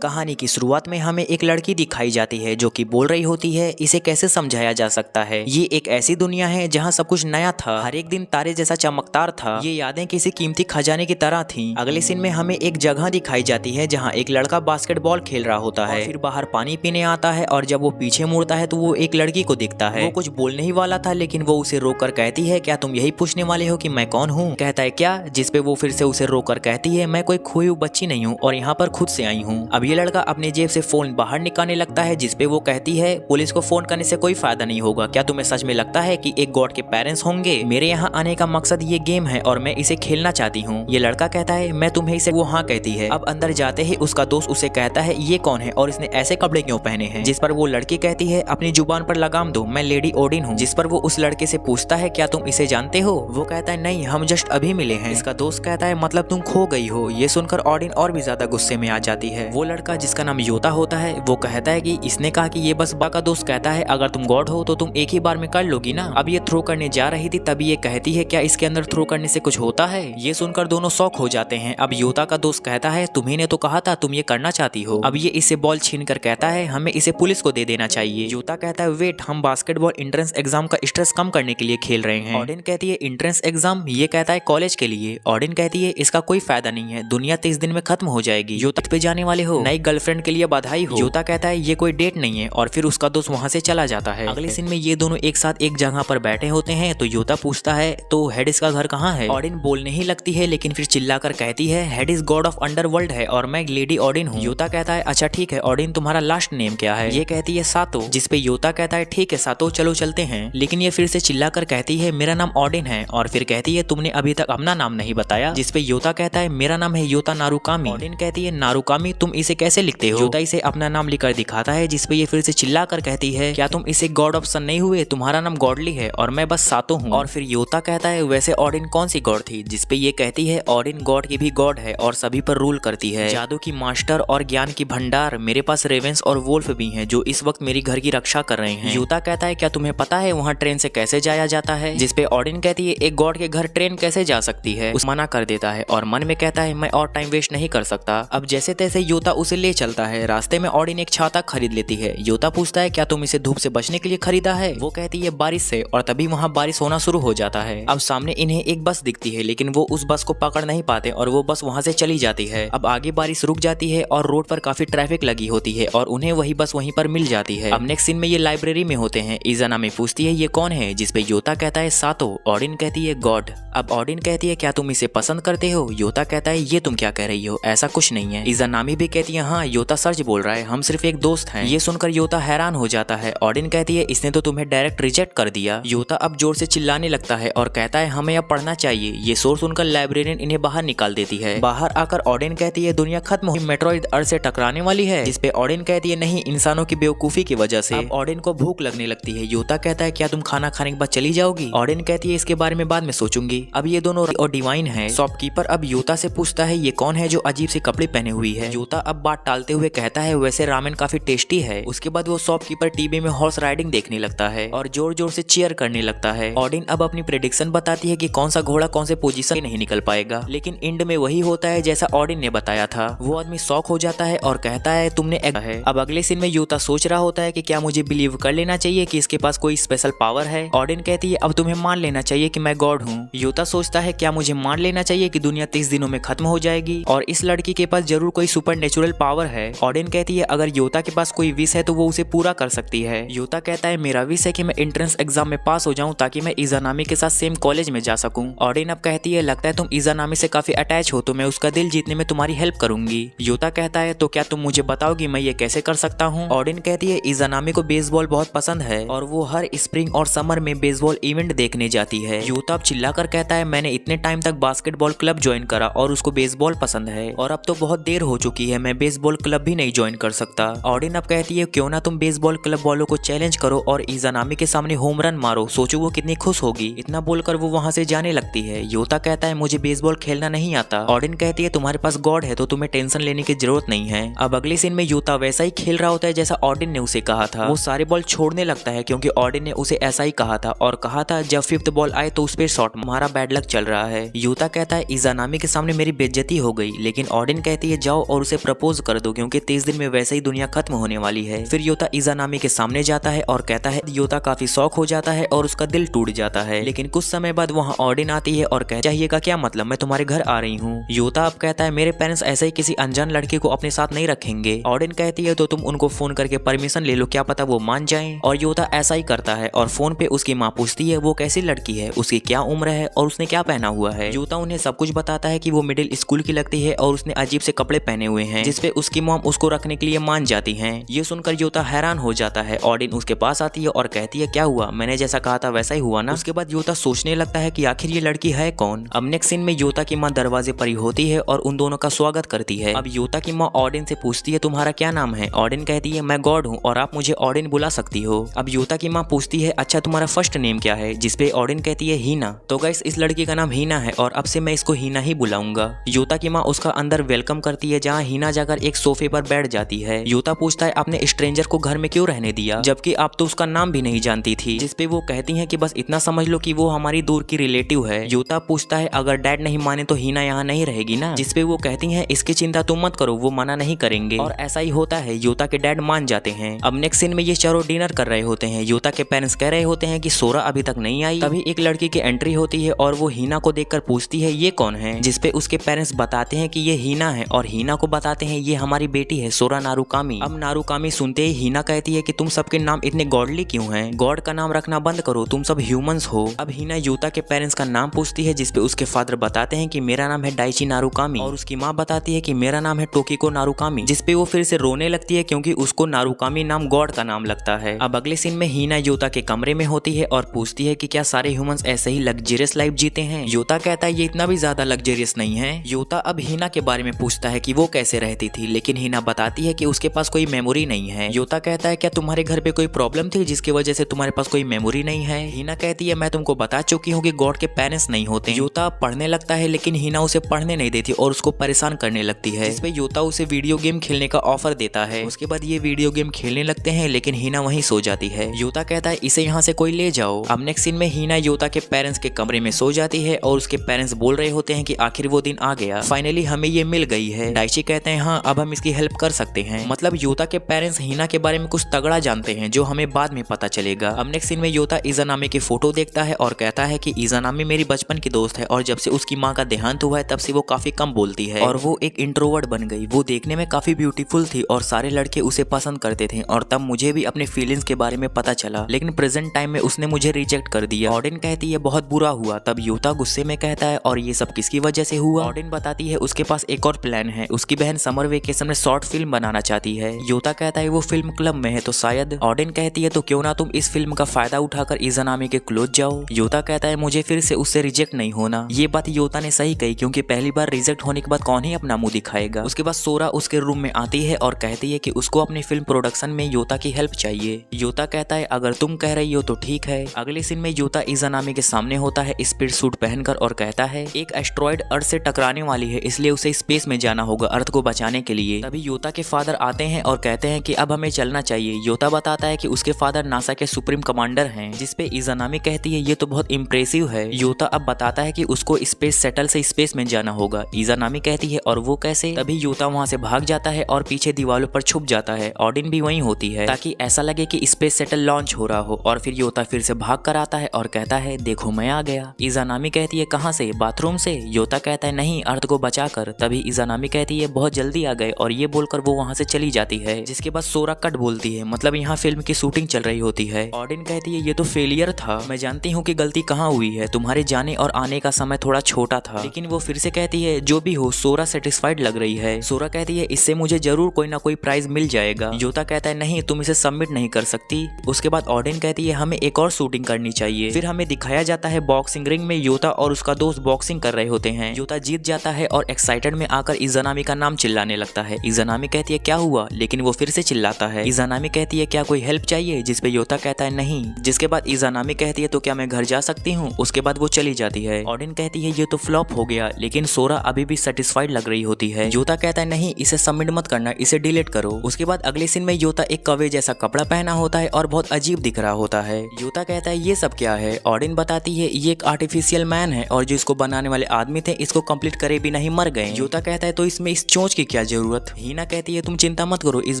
कहानी की शुरुआत में हमें एक लड़की दिखाई जाती है जो कि बोल रही होती है इसे कैसे समझाया जा सकता है। ये एक ऐसी दुनिया है जहाँ सब कुछ नया था, हर एक दिन तारे जैसा चमकदार था, ये यादें किसी कीमती खजाने की तरह थीं। अगले सीन में हमें एक जगह दिखाई जाती है जहाँ एक लड़का बास्केटबॉल खेल रहा होता है, फिर बाहर पानी पीने आता है और जब वो पीछे मुड़ता है तो वो एक लड़की को दिखता है। वो कुछ बोलने ही वाला था लेकिन वो उसे रोककर कहती है क्या तुम यही पूछने वाले हो कि मैं कौन हूँ। कहता है क्या, जिसपे वो फिर से उसे रोककर कहती है मैं कोई खोई हुई बच्ची नहीं हूँ और यहाँ पर खुद से आई हूँ। अब ये लड़का अपने जेब से फोन बाहर निकालने लगता है जिसपे वो कहती है पुलिस को फोन करने से कोई फायदा नहीं होगा, क्या तुम्हें सच में लगता है कि एक गॉड के पेरेंट्स होंगे? मेरे यहाँ आने का मकसद ये गेम है और मैं इसे खेलना चाहती हूँ। ये लड़का कहता है मैं तुम्हें इसे, वो हाँ कहती है। अब अंदर जाते ही उसका दोस्त उसे कहता है ये कौन है और इसने ऐसे कपड़े क्यों पहने हैं, जिस पर वो लड़की कहती है अपनी जुबान पर लगाम दो, मैं लेडी ओडिन हूँ। जिस पर वो उस लड़के से पूछता है क्या तुम इसे जानते हो? वो कहता है नहीं, हम जस्ट अभी मिले हैं। इसका दोस्त कहता है मतलब तुम खो गई हो। ये सुनकर ओडिन और भी ज्यादा गुस्से में आ जाती है। वो लड़का जिसका नाम योता होता है वो कहता है कि इसने कहा कि ये बस बा का दोस्त कहता है अगर तुम गॉड हो तो तुम एक ही बार में कर लोगी ना। अब ये थ्रो करने जा रही थी तभी ये कहती है क्या इसके अंदर थ्रो करने से कुछ होता है? ये सुनकर दोनों शॉक हो जाते हैं। अब योता का दोस्त कहता है तुम्ही ने तो कहा था तुम ये करना चाहती हो। अब ये इसे बॉल छीन कर कहता है हमें इसे पुलिस को दे देना चाहिए। योता कहता है वेट, हम बास्केटबॉल एंट्रेंस एग्जाम का स्ट्रेस कम करने के लिए खेल रहे हैं। ओडिन कहती है एंट्रेंस एग्जाम? ये कहता है कॉलेज के लिए। ओडिन कहती है इसका कोई फायदा नहीं है, दुनिया 30 दिन में खत्म हो जाएगी। योता पे जाने वाले हो, नई गर्लफ्रेंड के लिए बधाई हो। योता कहता है ये कोई डेट नहीं है और फिर उसका दोस्त वहाँ से चला जाता है। अगले सीन में ये दोनों एक साथ एक जगह पर बैठे होते हैं तो योता पूछता है तो हेडिस का घर कहाँ है? ओडिन बोलने ही लगती है लेकिन फिर चिल्लाकर कहती है हेडिस गॉड ऑफ अंडरवर्ल्ड है और मैं लेडी ओडिन हूँ। योता कहता है अच्छा ठीक है ओडिन, तुम्हारा लास्ट नेम क्या है? ये कहती है सातो, जिसपे योता कहता है ठीक है सातो चलो चलते हैं। लेकिन ये फिर से चिल्लाकर कहती है मेरा नाम ओडिन है और फिर कहती है तुमने अभी तक अपना नाम नहीं बताया। जिसपे योता कहता है मेरा नाम है योता नारुकामी। ओडिन कहती है नारुकामी तुम इसे कैसे लिखते हो? योता इसे अपना नाम लिखकर दिखाता है जिसपे ये फिर से चिल्लाकर कहती है क्या तुम इसे गॉड ऑफ सन नहीं हुए? तुम्हारा नाम गॉडली है और मैं बस सातो हूँ। और फिर योता कहता है वैसे ओडिन कौन सी गॉड थी? जिसपे ये कहती है ओडिन गॉड की भी गॉड है और सभी पर रूल करती है, जादू की मास्टर और ज्ञान की भंडार। मेरे पास रेवेंस और वोल्फ भी हैं जो इस वक्त मेरी घर की रक्षा कर रहे हैं। योता कहता है क्या तुम्हें पता है वहाँ ट्रेन से कैसे जाया जाता है? जिसपे ओडिन कहती है एक गॉड के घर ट्रेन कैसे जा सकती है? उस मना कर देता है और मन में कहता है मैं और टाइम वेस्ट नहीं कर सकता। अब जैसे तैसे योता उसे ले चलता है। रास्ते में ओडिन एक छाता खरीद लेती है। योता पूछता है क्या तुम इसे धूप से बचने के लिए खरीदा है? वो कहती है बारिश से, और तभी वहाँ बारिश होना शुरू हो जाता है। अब सामने इन्हें एक बस दिखती है लेकिन वो उस बस को पकड़ नहीं पाते और वो बस वहाँ से चली जाती है। अब आगे बारिश रुक जाती है और रोड पर काफी ट्रैफिक लगी होती है और उन्हें वही बस वहीं पर मिल जाती है। अब नेक्स्ट सीन में ये लाइब्रेरी में होते हैं। इजाना में पूछती है ये कौन है? जिसपे योता कहता है सातो। ओडिन कहती है गॉड। अब ओडिन कहती है क्या तुम इसे पसंद करते हो? योता कहता है ये तुम क्या कह रही हो, ऐसा कुछ नहीं है। इजानामी भी कहती है हाँ योता सच बोल रहा है, हम सिर्फ एक दोस्त हैं। ये सुनकर योता हैरान हो जाता है। ओडिन कहती है इसने तो तुम्हें डायरेक्ट रिजेक्ट कर दिया। योता अब जोर से चिल्लाने लगता है और कहता है हमें अब पढ़ना चाहिए। ये शोर सुनकर लाइब्रेरियन इन्हें बाहर निकाल देती है। बाहर आकर ओडिन कहती है दुनिया खत्म हुई, मेट्रॉइड अर्थ से टकराने वाली है। जिसपे ओडिन कहती है नहीं, इंसानों की बेवकूफी की वजह से। अब ओडिन को भूख लगने लगती है। योता कहता है क्या तुम खाना खाने के बाद चली जाओगी? ओडिन कहती है इसके बारे में बाद में सोचूंगी। अब ये दोनों और डिवाइन है। शॉपकीपर अब योता से पूछता है ये कौन है जो अजीब से कपड़े पहने हुई है? योता अब बात टालते हुए कहता है वैसे रामेन काफी टेस्टी है। उसके बाद वो शॉपकीपर टीवी में हॉर्स राइडिंग देखने लगता है और जोर जोर से चीयर करने लगता है। ओडिन अब अपनी प्रेडिक्शन बताती है कि कौन सा घोड़ा कौन से पोजीशन नहीं निकल पाएगा, लेकिन एंड में वही होता है जैसा ओडिन ने बताया था। वो आदमी शॉक हो जाता है और कहता है तुमने है। अब अगले सीन में योता सोच रहा होता है कि क्या मुझे बिलीव कर लेना चाहिए कि इसके पास कोई स्पेशल पावर है। ओडिन कहती है अब तुम्हें मान लेना चाहिए कि मैं गॉड हूँ। योता सोचता है क्या मुझे मान लेना चाहिए कि दुनिया 30 दिनों में खत्म हो जाएगी और इस लड़की के पास जरूर कोई सुपर नेचुरल पावर है। ओडिन कहती है अगर योता के पास कोई विश है तो वो उसे पूरा कर सकती है। योता कहता है मेरा विश है कि मैं एंट्रेंस एग्जाम में पास हो जाऊं ताकि मैं इजानामी के साथ सेम कॉलेज में जा सकूं। ओडिन अब कहती है लगता है तुम इजानामी से काफी अटैच हो तो मैं उसका दिल जीतने में तुम्हारी हेल्प करूंगी। योता कहता है तो क्या तुम मुझे बताओगी मैं ये कैसे कर सकता हूँ? ओडिन कहती है इजानामी को बेसबॉल बहुत पसंद है और वो हर स्प्रिंग और समर में बेसबॉल इवेंट देखने जाती है। योता अब चिल्लाकर कहता है मैंने इतने टाइम तक बास्केटबॉल क्लब ज्वाइन करा और उसको बेसबॉल पसंद है और अब तो बहुत देर हो चुकी है, मैं बेसबॉल क्लब भी नहीं ज्वाइन कर सकता। ओडिन अब कहती है क्यों ना तुम बेसबॉल क्लब वालों को चैलेंज करो और इजानामी के सामने होम रन मारो, सोचो वो कितनी खुश होगी। इतना बोलकर वो वहाँ से जाने लगती है। योता कहता है मुझे बेसबॉल खेलना नहीं आता। ओडिन कहती है तुम्हारे पास गॉड है तो तुम्हें टेंशन लेने की जरूरत नहीं है। अब अगले सीन में योता वैसा ही खेल रहा होता है जैसा ओडिन ने उसे कहा था। वो सारे बॉल छोड़ने लगता है क्योंकि ओडिन ने उसे ऐसा ही कहा था और कहा था जब 5th बॉल आए तो उस पर शॉट, हमारा बैड लक चल रहा है। यूता कहता है इजानामी के सामने मेरी बेइज्जती हो गई, लेकिन ऑडिन कहती है जाओ और उसे प्रपोज प्रपोज कर दो क्योंकि 30 दिन में वैसे ही दुनिया खत्म होने वाली है। फिर योता इज़ानामी के सामने जाता है और कहता है। योता काफी शॉक हो जाता है और उसका दिल टूट जाता है। लेकिन कुछ समय बाद वहाँ ऑडिन आती है और कहती है चाहिए का क्या मतलब, मैं तुम्हारे घर आ रही हूँ। योता अब कहता है मेरे पेरेंट्स ऐसे ही किसी अनजान लड़के को अपने साथ नहीं रखेंगे। ऑडिन कहती है तो तुम उनको फोन करके परमिशन ले लो, क्या पता वो मान जाएं। और योता ऐसा ही करता है और फोन पे उसकी माँ पूछती है वो कैसी लड़की है, उसकी क्या उम्र है और उसने क्या पहना हुआ है। योता उन्हें सब कुछ बताता है कि वो मिडिल स्कूल की लगती है और उसने अजीब से कपड़े पहने हुए हैं, जिसपे उसकी मॉम उसको रखने के लिए मान जाती है। ये सुनकर योता हैरान हो जाता है। ऑडिन उसके पास आती है और कहती है क्या हुआ, मैंने जैसा कहा था वैसा ही हुआ ना। उसके बाद योता सोचने लगता है कि आखिर ये लड़की है कौन। अब नेक्स्ट सीन में योता की माँ दरवाजे पर ही होती है और उन दोनों का स्वागत करती है। अब योता की माँ ऑडिन से पूछती है तुम्हारा क्या नाम है। ऑडिन कहती है मैं गॉड हूँ और आप मुझे ऑडिन बुला सकती हो। अब योता की माँ पूछती है अच्छा तुम्हारा फर्स्ट नेम क्या है, जिसपे ऑडिन कहती है हीना। तो गाइस इस लड़की का नाम हीना है और अब से मैं इसको हीना ही बुलाऊंगा। योता की माँ उसका अंदर वेलकम करती है जहाँ हीना जाकर एक सोफे पर बैठ जाती है। योता पूछता है आपने स्ट्रेंजर को घर में क्यों रहने दिया, जबकि आप तो उसका नाम भी नहीं जानती थी। जिसपे वो कहती है कि बस इतना समझ लो कि वो हमारी दूर की रिलेटिव है। योता पूछता है अगर डैड नहीं माने तो हीना यहाँ नहीं रहेगी ना, जिसपे वो कहती है इसकी चिंता तुम मत करो, वो मना नहीं करेंगे। और ऐसा ही होता है, योता के डैड मान जाते हैं। अब नेक्स्ट सीन में ये चारों डिनर कर रहे होते हैं। योता के पेरेंट्स कह रहे होते हैं कि सोरा अभी तक नहीं आई। तभी एक लड़की की एंट्री होती है और वो हीना को देखकर पूछती है ये कौन है, जिसपे उसके पेरेंट्स बताते हैं कि ये हीना है और हीना को बताते हैं ये हमारी बेटी है सोरा नारुकामी। अब नारुकामी सुनते ही हीना कहती है कि तुम सबके नाम इतने गॉडली क्यों हैं, गॉड का नाम रखना बंद करो, तुम सब ह्यूमंस हो। अब हीना योता के पेरेंट्स का नाम पूछती है, जिसपे उसके फादर बताते हैं कि मेरा नाम है डाइची नारुकामी और उसकी माँ बताती है कि मेरा नाम है टोकिको नारुकामी, जिसपे वो फिर से रोने लगती है क्योंकि उसको नारुकामी नाम गॉड का नाम लगता है। अब अगले सीन में हीना योता के कमरे में होती है और पूछती है कि क्या सारे ह्यूमंस ऐसे ही लग्जरियस लाइफ जीते हैं। योता कहता है ये इतना भी ज्यादा लग्जरियस नहीं है। योता अब हीना के बारे में पूछता है कि वो कैसे रहती थी, लेकिन हीना बताती है कि उसके पास कोई मेमोरी नहीं है। योता कहता है क्या तुम्हारे घर पे कोई प्रॉब्लम थी जिसकी वजह से तुम्हारे पास कोई मेमोरी नहीं है। हीना कहती है मैं तुमको बता चुकी हूँ कि गॉड के पेरेंट्स नहीं होते। योता पढ़ने लगता है लेकिन हीना उसे पढ़ने नहीं देती और उसको परेशान करने लगती है, जिसपे योता उसे वीडियो गेम खेलने का ऑफर देता है। उसके बाद ये वीडियो गेम खेलने लगते हैं लेकिन हीना वहीं सो जाती है। योता कहता है इसे यहाँ से कोई ले जाओ। अब नेक्स्ट सीन में हीना योता के पेरेंट्स के कमरे में सो जाती है और उसके पेरेंट्स बोल रहे होते हैं कि आखिर वो दिन आ गया, फाइनली हमें ये मिल गई है। डाइची कहते हैं हाँ अब हम इसकी हेल्प कर सकते हैं। मतलब योता के पेरेंट्स हीना के बारे में कुछ तगड़ा जानते हैं जो हमें बाद में पता चलेगा। अब नेक्स्ट सीन में योता इज़ानामी की फोटो देखता है और कहता है कि इज़ानामी मेरी बचपन की दोस्त है और जब से उसकी माँ का देहांत हुआ है तब से वो काफी कम बोलती है और वो एक इंट्रोवर्ट बन गई। वो देखने में काफी ब्यूटीफुल थी और सारे लड़के उसे पसंद करते थे और तब मुझे भी अपने फीलिंग्स के बारे में पता चला, लेकिन प्रेजेंट टाइम में उसने मुझे रिजेक्ट कर दिया। ऑडिन कहती है बहुत बुरा हुआ। तब योता गुस्से में कहता है और ये सब किसकी वजह से हुआ। ऑडिन बताती है उसके पास एक और प्लान है, उसकी बहन समर वेकेशन में शॉर्ट फिल्म बनाना चाहती है। योता कहता है वो फिल्म क्लब में है तो शायद। ऑडिन कहती है तो क्यों ना तुम इस फिल्म का फायदा उठाकर इज़ानामी के क्लोज जाओ। योता कहता है मुझे फिर से उससे रिजेक्ट नहीं होना। ये बात योता ने सही कही क्योंकि पहली बार रिजेक्ट होने के बाद कौन ही अपना मुंह दिखाएगा। उसके बाद सोरा उसके रूम में आती है और कहती है कि उसको अपनी फिल्म प्रोडक्शन में योता की हेल्प चाहिए। योता कहता है अगर तुम कह रही हो तो ठीक है। अगले सीन में योता इज़ानामी के सामने होता है स्पीड सूट पहनकर और कहता है एक एस्ट्रॉयड अर्थ से टकराने वाली है इसलिए उसे स्पेस में जाना होगा अर्थ को बचाने के लिए। तभी योता के फादर आते हैं और कहते हैं कि अब हमें चलना चाहिए। योता बताता है कि उसके फादर नासा के सुप्रीम कमांडर हैं, जिसपे इज़ानामी कहती है ये तो बहुत इम्प्रेसिव है। योता अब बताता है कि उसको स्पेस सेटल से स्पेस में जाना होगा। इज़ानामी कहती है और वो कैसे। तभी योता वहाँ से भाग जाता है और पीछे दीवारों पर छुप जाता है। ऑडिन भी वहीं होती है ताकि ऐसा लगे कि स्पेस सेटल लॉन्च हो रहा हो और फिर योता फिर से भाग कर आता है और कहता है देखो मैं आ गया। इज़ानामी कहती है कहाँ से, बाथरूम से। योता कहता है नहीं अर्थ को बचाकर। तभी इज़ानामी कहती है बहुत जल्दी आ गए और ये बोलकर वो वहाँ से चली जाती है। जिसके बाद सोरा कट बोलती है, मतलब यहाँ फिल्म की शूटिंग चल रही होती है। ऑडिन कहती है ये तो फेलियर था, मैं जानती हूँ कि गलती कहाँ हुई है, तुम्हारे जाने और आने का समय थोड़ा छोटा था। लेकिन वो फिर से कहती है जो भी हो सोरा सेटिस्फाइड लग रही है। सोरा कहती है इससे मुझे जरूर कोई ना कोई प्राइज मिल जाएगा। योता कहता है नहीं तुम इसे सबमिट नहीं कर सकती। उसके बाद ऑडिन कहती है हमें एक और शूटिंग करनी चाहिए। फिर हमें दिखाया जाता है बॉक्सिंग रिंग में योता और उसका दोस्त बॉक्सिंग कर रहे होते हैं। योता जीत जाता है और एक्साइटेड में आकर इज़ानामी का नाम चिल्लाने लगता है। इज़ानामी कहती है क्या हुआ, लेकिन वो फिर से चिल्लाता है। इज़ानामी कहती है क्या कोई हेल्प चाहिए, जिसपे योता कहता है नहीं। जिसके बाद इज़ानामी कहती है तो क्या मैं घर जा सकती हूँ। उसके बाद वो चली जाती है। ऑडिन कहती है ये तो फ्लॉप हो गया, लेकिन सोरा अभी भी सेटिस्फाइड लग रही होती है। योता कहता है नहीं इसे सबमिट मत करना, इसे डिलीट करो। उसके बाद अगले सीन में योता एक कौवे जैसा कपड़ा पहना होता है और बहुत अजीब दिख रहा होता है। योता कहता है ये सब क्या है। ऑडिन बताती है ये एक आर्टिफिशियल मैन है और जो इसको बनाने वाले आदमी थे इसको कंप्लीट करे भी नहीं मर गए। योता कहता है तो इसमें इस चोंच की क्या क्या जरूरत। हीना कहती है तुम चिंता मत करो, इस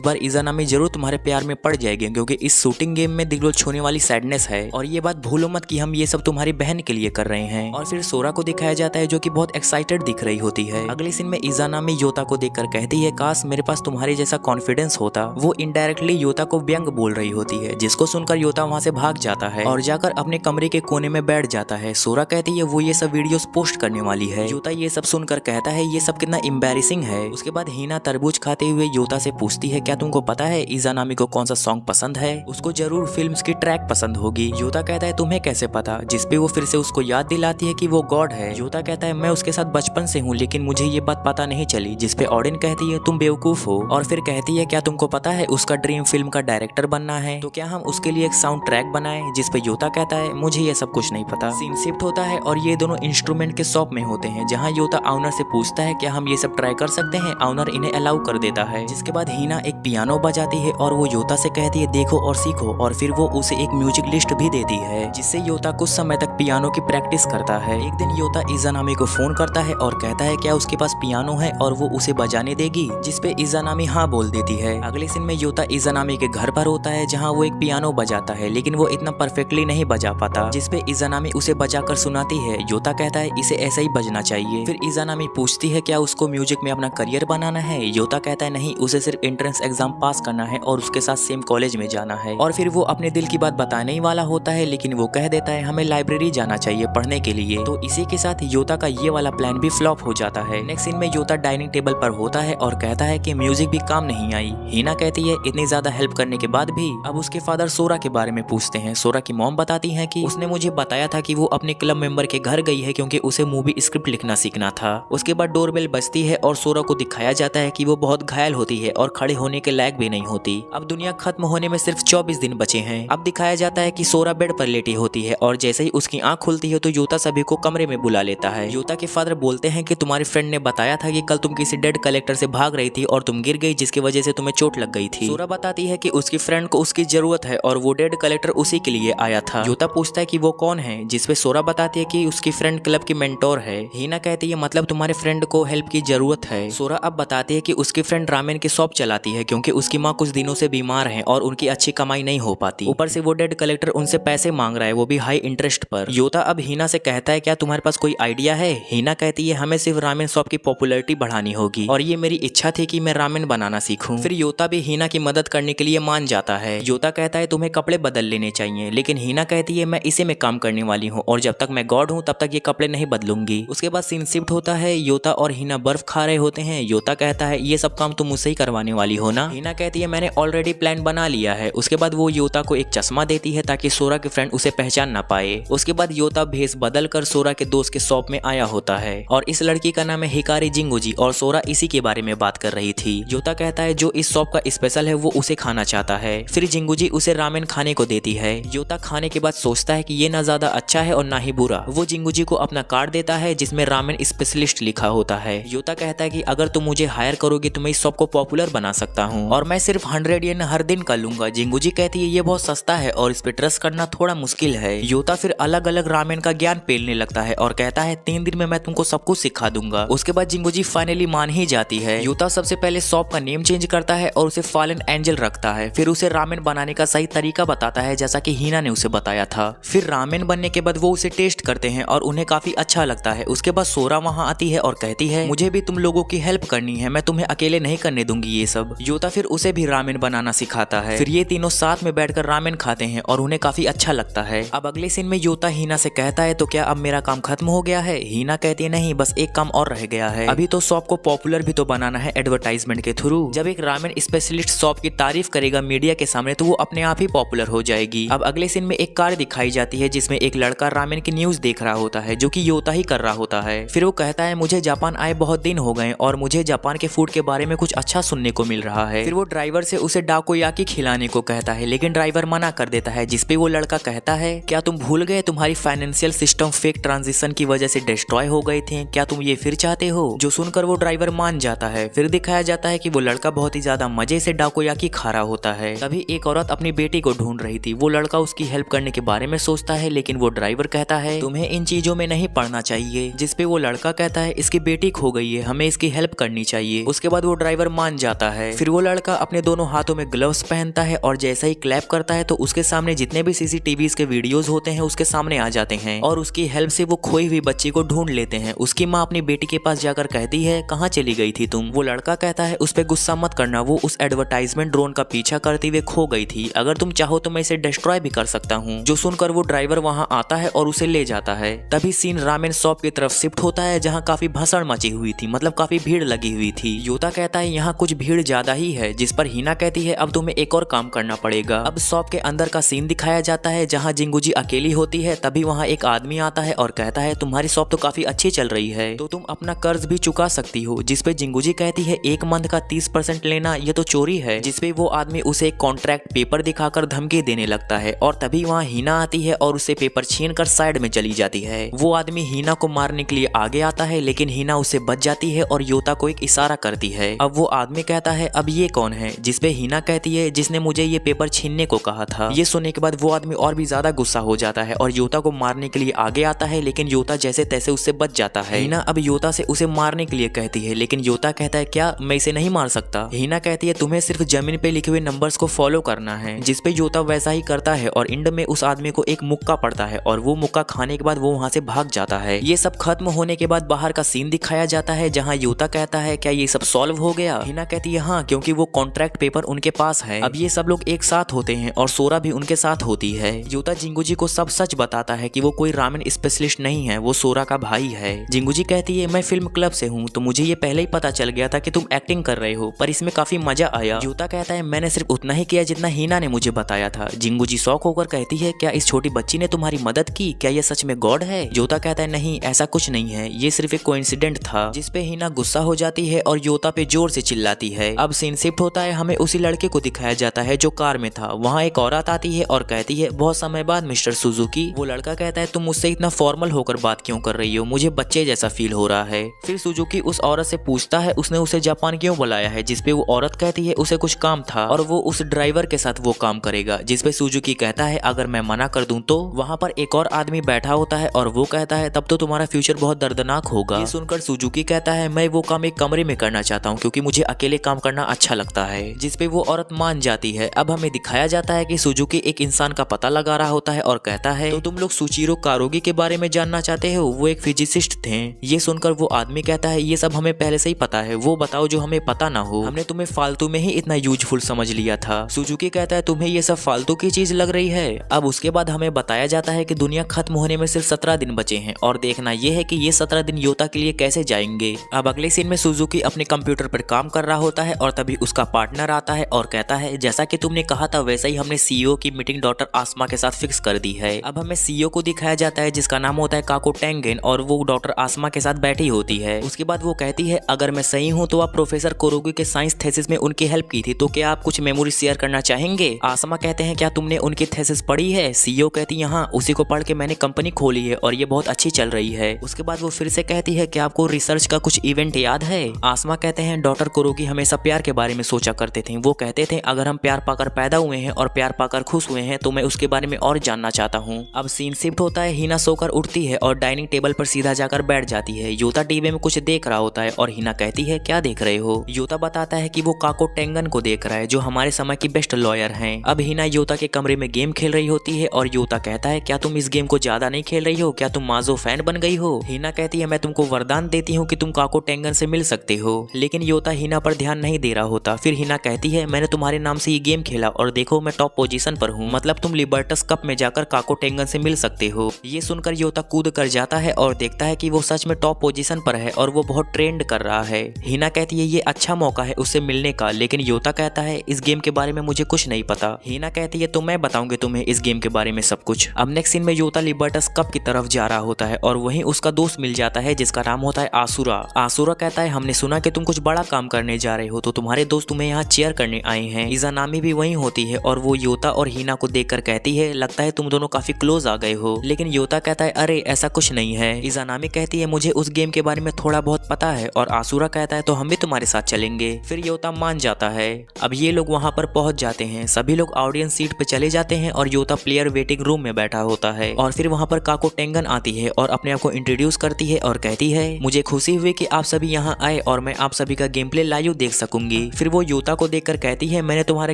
बार इज़ानामी जरूर तुम्हारे प्यार में पड़ जाएगी क्योंकि इस शूटिंग गेम में दिल को छूने वाली सैडनेस है और ये बात भूलो मत कि हम ये सब तुम्हारी बहन के लिए कर रहे हैं। और फिर सोरा को दिखाया जाता है जो कि बहुत एक्साइटेड दिख रही होती है। अगले सीन में इज़ानामी योता को देखकर कहती है काश मेरे पास तुम्हारे जैसा कॉन्फिडेंस होता। वो इनडायरेक्टली योता को व्यंग बोल रही होती है, जिसको सुनकर योता वहाँ से भाग जाता है और जाकर अपने कमरे के कोने में बैठ जाता है। सोरा कहती है वो ये सब वीडियोस पोस्ट करने वाली है। योता ये सब सुनकर कहता है ये सब कितना एम्बैरेसिंग है। उसके बाद हीना तरबूज खाते हुए योता से पूछती है क्या तुमको पता है इज़ानामी को कौन सा सॉन्ग पसंद है? उसको जरूर फिल्म्स की ट्रैक पसंद होगी। योता कहता है तुम्हें कैसे पता? जिसपे वो फिर से उसको याद दिलाती है कि वो गॉड है। योता कहता है मैं उसके साथ बचपन से हूँ लेकिन मुझे ये बात पता नहीं चली। जिसपे ऑडिन कहती है तुम बेवकूफ हो और फिर कहती है क्या तुमको पता है उसका ड्रीम फिल्म का डायरेक्टर बनना है, तो क्या हम उसके लिए एक साउंड ट्रैक बनाएं? जिसपे योता कहता है मुझे ये सब कुछ नहीं पता। सीन शिफ्ट होता है और ये दोनों इंस्ट्रूमेंट के शॉप में होते हैं जहाँ योता ऑनर से पूछता है क्या हम ये सब ट्राई कर सकते हैं? ऑनर इन्हें अलाउ कर देता है। जिसके बाद हीना एक पियानो बजाती है और वो योता से कहती है देखो और सीखो और फिर वो उसे एक म्यूजिक लिस्ट भी देती है जिससे योता कुछ समय तक पियानो की प्रैक्टिस करता है। एक दिन योता इज़ानामी को फोन करता है और कहता है क्या उसके पास पियानो है और वो उसे बजाने देगी? जिसपे इज़ानामी हाँ बोल देती है। अगले सीन में योता इज़ानामी के घर पर होता है जहाँ वो एक पियानो बजाता है लेकिन वो इतना परफेक्टली नहीं बजा पाता। जिसपे इज़ानामी उसे बजाकर सुनाती है। योता कहता है इसे ऐसा ही बजना चाहिए। फिर इज़ानामी पूछती है क्या उसको म्यूजिक में अपना करियर बनाना है? योता कहता है नहीं, उसे सिर्फ एंट्रेंस एग्जाम पास करना है और उसके साथ सेम कॉलेज में जाना है। और फिर वो अपने दिल की बात बताने ही वाला होता है लेकिन वो कह देता है हमें लाइब्रेरी जाना चाहिए पढ़ने के लिए। तो इसी के साथ योता का ये वाला प्लान भी फ्लॉप हो जाता है। नेक्स्ट सीन में योता डाइनिंग टेबल पर होता है और कहता है कि म्यूजिक भी काम नहीं आई। हीना कहती है इतनी ज्यादा हेल्प करने के बाद भी। अब उसके फादर सोरा के बारे में पूछते हैं। सोरा की मॉम बताती है कि उसने मुझे बताया था कि वो अपने क्लब मेंबर के घर गई है क्योंकि उसे मूवी स्क्रिप्ट लिखना सीखना था। उसके बाद डोरबेल बजती है और सोरा को दिखाया जाता है कि वो बहुत घायल होती है और खड़े होने के लायक भी नहीं होती। अब दुनिया खत्म होने में सिर्फ 24 दिन बचे हैं। अब दिखाया जाता है कि सोरा बेड पर लेटी होती है और जैसे ही उसकी आंख खुलती है तो योता सभी को कमरे में बुला लेता है। योता के फादर बोलते हैं कि तुम्हारे फ्रेंड ने बताया था कि कल तुम किसी डेड कलेक्टर से भाग रही थी और तुम गिर गई जिसकी वजह से तुम्हें चोट लग गई थी। सोरा बताती है कि उसकी फ्रेंड को उसकी जरूरत है और वो डेड कलेक्टर उसी के लिए आया था। योता पूछता है कि वो कौन है? जिसपे सोरा बताती है कि उसकी फ्रेंड क्लब की मेंटोर है। हीना कहती है मतलब तुम्हारे फ्रेंड को हेल्प की जरूरत है। सोरा अब बताती है कि उसकी फ्रेंड रामेन की शॉप चलाती है क्योंकि उसकी माँ कुछ दिनों से बीमार है और उनकी अच्छी कमाई नहीं हो पाती। ऊपर से वो डेड कलेक्टर उनसे पैसे मांग रहा है, वो भी हाई इंटरेस्ट पर। योता अब हीना से कहता है क्या तुम्हारे पास कोई आइडिया है? हीना कहती है हमें सिर्फ रामेन शॉप की पॉपुलैरिटी बढ़ानी होगी और ये मेरी इच्छा थी कि मैं रामेन बनाना सीखूं। फिर योता भी हीना की मदद करने के लिए मान जाता है। योता कहता है तुम्हें कपड़े बदल लेने चाहिए लेकिन हीना कहती है मैं इसी में काम करने वाली हूँ और जब तक मैं गॉड हूँ तब तक ये कपड़े नहीं बदलूंगी। उसके बाद सीन शिफ्ट होता है। योता और हीना बर्फ खा रहे होते हैं। योता कहता है ये सब काम तुम मुझसे ही करवाने वाली हो ना? हीना कहती है मैंने ऑलरेडी प्लान बना लिया है। उसके बाद वो योता को एक चश्मा देती है ताकि सोरा के फ्रेंड उसे पहचान ना पाए। उसके बाद योता भेस बदल कर सोरा के दोस्त के शॉप में आया होता है और इस लड़की का नाम है हिकारी जिंगोजी और सोरा इसी के बारे में बात कर रही थी। योता कहता है जो इस शॉप का स्पेशल है वो उसे खाना चाहता है। फिर जिंगोजी उसे रामेन खाने को देती है। योता खाने के बाद सोचता है कि ये ना ज्यादा अच्छा है और ना ही बुरा। वो जिंगोजी को अपना कार्ड देता है जिसमें रामेन स्पेशलिस्ट लिखा होता है। योता कहता है कि अगर तुम मुझे हायर करोगे तो मैं इस शॉप को पॉपुलर बना सकता हूँ और मैं सिर्फ 100 येन हर दिन का लूंगा। जिंगोजी कहती है ये बहुत सस्ता है और इस पे ट्रस्ट करना थोड़ा मुश्किल है। योता फिर अलग अलग रामेन का ज्ञान पेलने लगता है और कहता है 3 दिन में मैं तुमको सब कुछ सिखा दूंगा। उसके बाद जिंगोजी फाइनली मान ही जाती है। योता सबसे पहले शॉप का नेम चेंज करता है और उसे फॉलन एंजल रखता है। फिर उसे रामेन बनाने का सही तरीका बताता है जैसा कि हीना ने उसे बताया था। फिर रामेन बनने के बाद वो उसे टेस्ट करते हैं और उन्हें काफी अच्छा लगता है। उसके बाद सोरा वहाँ आती है और कहती है मुझे भी तुम लोगों की हेल्प करनी है, मैं तुम्हें अकेले नहीं करने दूंगी ये सब। योता फिर उसे भी रामेन बनाना सिखाता है। फिर ये तीनों साथ में बैठकर रामेन खाते हैं और उन्हें काफी अच्छा लगता है। अब अगले सीन में योता हीना से कहता है तो क्या अब मेरा काम खत्म हो गया है? हीना कहती है नहीं, बस एक काम और रह गया है। अभी तो शॉप को पॉपुलर भी तो बनाना है एडवर्टाइजमेंट के थ्रू। जब एक रामेन स्पेशलिस्ट शॉप की तारीफ करेगा मीडिया के सामने तो वो अपने आप ही पॉपुलर हो जाएगी। अब अगले सीन में एक कार दिखाई जाती है जिसमें एक लड़का रामेन की न्यूज देख रहा होता है जो कि योता ही कर रहा होता है। फिर वो कहता है मुझे जापान आए बहुत दिन हो गए और मुझे जापान के फूड के बारे में कुछ अच्छा सुनने को मिल रहा है। फिर वो ड्राइवर से उसे डाकोयाकी खिलाने को कहता है लेकिन ड्राइवर मना कर देता है। जिसपे वो लड़का कहता है क्या तुम भूल गए तुम्हारी फाइनेंशियल सिस्टम फेक ट्रांजिशन की वजह से डिस्ट्रॉय हो गए थे? क्या तुम ये फिर चाहते हो? जो सुनकर वो ड्राइवर मान जाता है। फिर दिखाया जाता है कि वो लड़का बहुत ही ज्यादा मजे से डाकोयाकी खा रहा होता है। तभी एक औरत अपनी बेटी को ढूंढ रही थी। वो लड़का उसकी हेल्प करने के बारे में सोचता है लेकिन वो ड्राइवर कहता है तुम्हें इन चीजों में नहीं पड़ना चाहिए। जिसपे वो लड़का कहता है इसकी बेटी खो गई है, हमें इसकी हेल्प करनी करनी चाहिए। उसके बाद वो ड्राइवर मान जाता है। फिर वो लड़का अपने दोनों हाथों में ग्लव्स पहनता है और जैसा ही क्लैप करता है तो उसके सामने जितने भी सीसीटीवीज के वीडियोस होते हैं उसके सामने आ जाते हैं और उसकी हेल्प से वो खोई हुई बच्ची को ढूंढ लेते हैं। उसकी माँ अपनी बेटी के पास जाकर कहती है, कहाँ चली गई थी तुम? वो लड़का कहता है, उस पे गुस्सा मत करना, वो उस एडवर्टाइजमेंट ड्रोन का पीछा करते हुए खो गई थी। अगर तुम चाहो तो मैं इसे डिस्ट्रॉय भी कर सकता हूँ। जो सुनकर वो ड्राइवर वहाँ आता है और उसे ले जाता है। तभी सीन रामेन शॉप की तरफ शिफ्ट होता है जहाँ काफी भसड़ मची हुई थी, मतलब काफी भीड़ लगी हुई थी। योता कहता है यहाँ कुछ भीड़ ज्यादा ही है, जिस पर हिना कहती है अब तुम्हें एक और काम करना पड़ेगा। अब शॉप के अंदर का सीन दिखाया जाता है जहाँ जिंगुजी अकेली होती है। तभी वहाँ एक आदमी आता है और कहता है तुम्हारी शॉप तो काफी अच्छी चल रही है, तो तुम अपना कर्ज भी चुका सकती हो। जिसपे जिंगुजी कहती है एक मंथ का 30% लेना ये तो चोरी है। जिसपे वो आदमी उसे एक कॉन्ट्रैक्ट पेपर दिखाकर धमकी देने लगता है और तभी वहाँ हिना आती है और उसे पेपर छीन कर साइड में चली जाती है। वो आदमी हिना को मारने के लिए आगे आता है लेकिन हिना उससे बच जाती है और योता को एक इशारा करती है। अब वो आदमी कहता है अब ये कौन है? जिसपे हिना कहती है जिसने मुझे ये पेपर छीनने को कहा था। ये सुनने के बाद वो आदमी और भी ज्यादा गुस्सा हो जाता है और योता को मारने के लिए आगे आता है लेकिन योता जैसे तैसे उससे बच जाता है। हिना अब योता से उसे मारने के लिए कहती है लेकिन योता कहता है क्या मैं इसे नहीं मार सकता? हिना कहती है तुम्हें सिर्फ जमीन पे लिखे हुए नंबर्स को फॉलो करना है। जिसपे योता वैसा ही करता है और एंड में उस आदमी को एक मुक्का पड़ता है और वो मुक्का खाने के बाद वो वहाँ से भाग जाता है। ये सब खत्म होने के बाद बाहर का सीन दिखाया जाता है जहाँ योता कहता है क्या ये सब सॉल्व हो गया? हिना कहती है हाँ, क्योंकि वो कॉन्ट्रैक्ट पेपर उनके पास है। अब ये सब लोग एक साथ होते हैं और सोरा भी उनके साथ होती है। योता जिंगुजी को सब सच बताता है कि वो कोई रामेन स्पेशलिस्ट नहीं है, वो सोरा का भाई है। जिंगुजी कहती है मैं फिल्म क्लब से हूँ तो मुझे ये पहले ही पता चल गया था कि तुम एक्टिंग कर रहे हो, पर इसमें काफी मजा आया। योता कहता है मैंने सिर्फ उतना ही किया जितना हिना ने मुझे बताया था। जिंगुजी शॉक होकर कहती है क्या इस छोटी बच्ची ने तुम्हारी मदद की? क्या ये सच में गॉड है? योता कहता है नहीं, ऐसा कुछ नहीं है, ये सिर्फ एक कोइंसिडेंट था। जिसपे हिना गुस्सा हो जाती है और योता पे जोर से चिल्लाती है। अब सीन शिफ्ट होता है, हमें उसी लड़के को दिखाया जाता है जो कार में था। वहाँ एक औरत आती है और कहती है बहुत समय बाद मिस्टर सुजुकी। वो लड़का कहता है तुम मुझसे इतना फॉर्मल होकर बात क्यों कर रही हो, मुझे बच्चे जैसा फील हो रहा है। फिर सुजुकी उस औरत से पूछता है उसने उसे जापान क्यों बुलाया है। जिसपे वो औरत कहती है उसे कुछ काम था और वो उस ड्राइवर के साथ वो काम करेगा। जिसपे सुजुकी कहता है अगर मैं मना कर दूं तो? वहाँ पर एक और आदमी बैठा होता है और वो कहता है तब तो तुम्हारा फ्यूचर बहुत दर्दनाक होगा। ये सुनकर सुजुकी कहता है मैं वो काम एक कमरे में करना चाहता हूँ क्योंकि मुझे अकेले काम करना अच्छा लगता है। जिसपे वो औरत मान जाती है। अब हमें दिखाया जाता है कि सुजुकी एक इंसान का पता लगा रहा होता है और कहता है तो तुम लोग सुचिरो कारोगी के बारे में जानना चाहते हो, वो एक फिजिसिस्ट थे। ये सुनकर वो आदमी कहता है ये सब हमें पहले से ही पता है, वो बताओ जो हमें पता ना हो, हमने तुम्हें फालतू में ही इतना यूजफुल समझ लिया था। सुजुकी कहता है तुम्हें ये सब फालतू की चीज लग रही है। अब उसके बाद हमें बताया जाता है कि दुनिया खत्म होने में सिर्फ 17 दिन बचे हैं और देखना यह है कि ये 17 दिन योता के लिए कैसे जाएंगे। अब अगले सीन में सुजुकी अपने कंप्यूटर पर काम कर रहा होता है और तभी उसका पार्टनर आता है और कहता है जैसा कि तुमने कहा था वैसा ही हमने सीईओ की मीटिंग डॉक्टर आसमा के साथ फिक्स कर दी है। अब हमें सीईओ को दिखाया जाता है जिसका नाम होता है काको टेंगेन और वो डॉक्टर आसमा के साथ बैठी होती है। उसके बाद वो कहती है अगर मैं सही हूँ तो आप प्रोफेसर कोरोगी के साइंस थेसिस में उनकी हेल्प की थी, तो क्या आप कुछ मेमोरी शेयर करना चाहेंगे? आसमा कहते हैं क्या तुमने उनकी थेसिस पढ़ी है? सीईओ कहती है हाँ, उसी को पढ़ के मैंने कंपनी खोली है और ये बहुत अच्छी चल रही है। उसके बाद वो फिर से कहती है क्या आपको रिसर्च का कुछ इवेंट याद है? आसमा कहते हैं डॉक्टर कोरोगी हमेशा प्यार के बारे में सोचा करते थे। वो कहते थे अगर हम प्यार पाकर पैदा हुए हैं और प्यार पाकर खुश हुए हैं तो मैं उसके बारे में और जानना चाहता हूँ। अब सीन शिफ्ट होता है, हिना सोकर उठती है और डाइनिंग टेबल पर सीधा जाकर बैठ जाती है। योता टीवी में कुछ देख रहा होता है और हिना कहती है क्या देख रहे हो? योता बताता है कि वो काको टेंगन को देख रहा है जो हमारे समय की बेस्ट लॉयर हैं। अब हिना योता के कमरे में गेम खेल रही होती है और योता कहता है क्या तुम इस गेम को ज्यादा नहीं खेल रही हो, क्या तुम माजो फैन बन गई हो? हिना कहती है मैं तुमको वरदान देती हूँ कि तुम काको टेंगन से मिल सकते हो। लेकिन योता हिना पर ध्यान नहीं दे रहा होता। फिर हिना कहती है मैंने तुम्हारे नाम से ये गेम खेला और देखो मैं टॉप पोजीशन पर हूँ, मतलब तुम लिबर्टस कप में जाकर काको टेंगन से मिल सकते हो। ये सुनकर योता कूद कर जाता है और देखता है कि वो सच में टॉप पोजीशन पर है और वो बहुत ट्रेंड कर रहा है। हिना कहती है ये अच्छा मौका है उससे मिलने का, लेकिन योता कहता है इस गेम के बारे में मुझे कुछ नहीं पता। हिना कहती है तो मैं बताऊंगी तुम्हें इस गेम के बारे में सब कुछ। अब नेक्स्ट सीन में योता लिबर्टस कप की तरफ जा रहा होता है और वहीं उसका दोस्त मिल जाता है जिसका नाम होता है आसुरा। आसुरा कहता है हमने सुना कि तुम कुछ बड़ा काम करने जा रहे हो, तो तुम्हारे दोस्त तुम्हें यहाँ चेयर करने आए हैं। इज़ानामी भी वहीं होती है और वो योता और हिना को देखकर कहती है लगता है तुम दोनों काफी क्लोज आ गए हो। लेकिन योता कहता है अरे ऐसा कुछ नहीं है। इज़ानामी कहती है मुझे उस गेम के बारे में थोड़ा बहुत पता है और आसुरा कहता है तो हम भी तुम्हारे साथ चलेंगे। फिर योता मान जाता है। अब ये लोग वहाँ पर पहुंच जाते हैं। सभी लोग ऑडियंस सीट पे चले जाते हैं और योता प्लेयर वेटिंग रूम में बैठा होता है। और फिर वहाँ पर काको टेंगन आती है और अपने आप को इंट्रोड्यूस करती है और कहती है मुझे खुशी हुई कि आप सभी यहाँ दिखाए और मैं आप सभी का गेम प्ले लाइव देख सकूंगी। फिर वो योता को देखकर कहती है मैंने तुम्हारा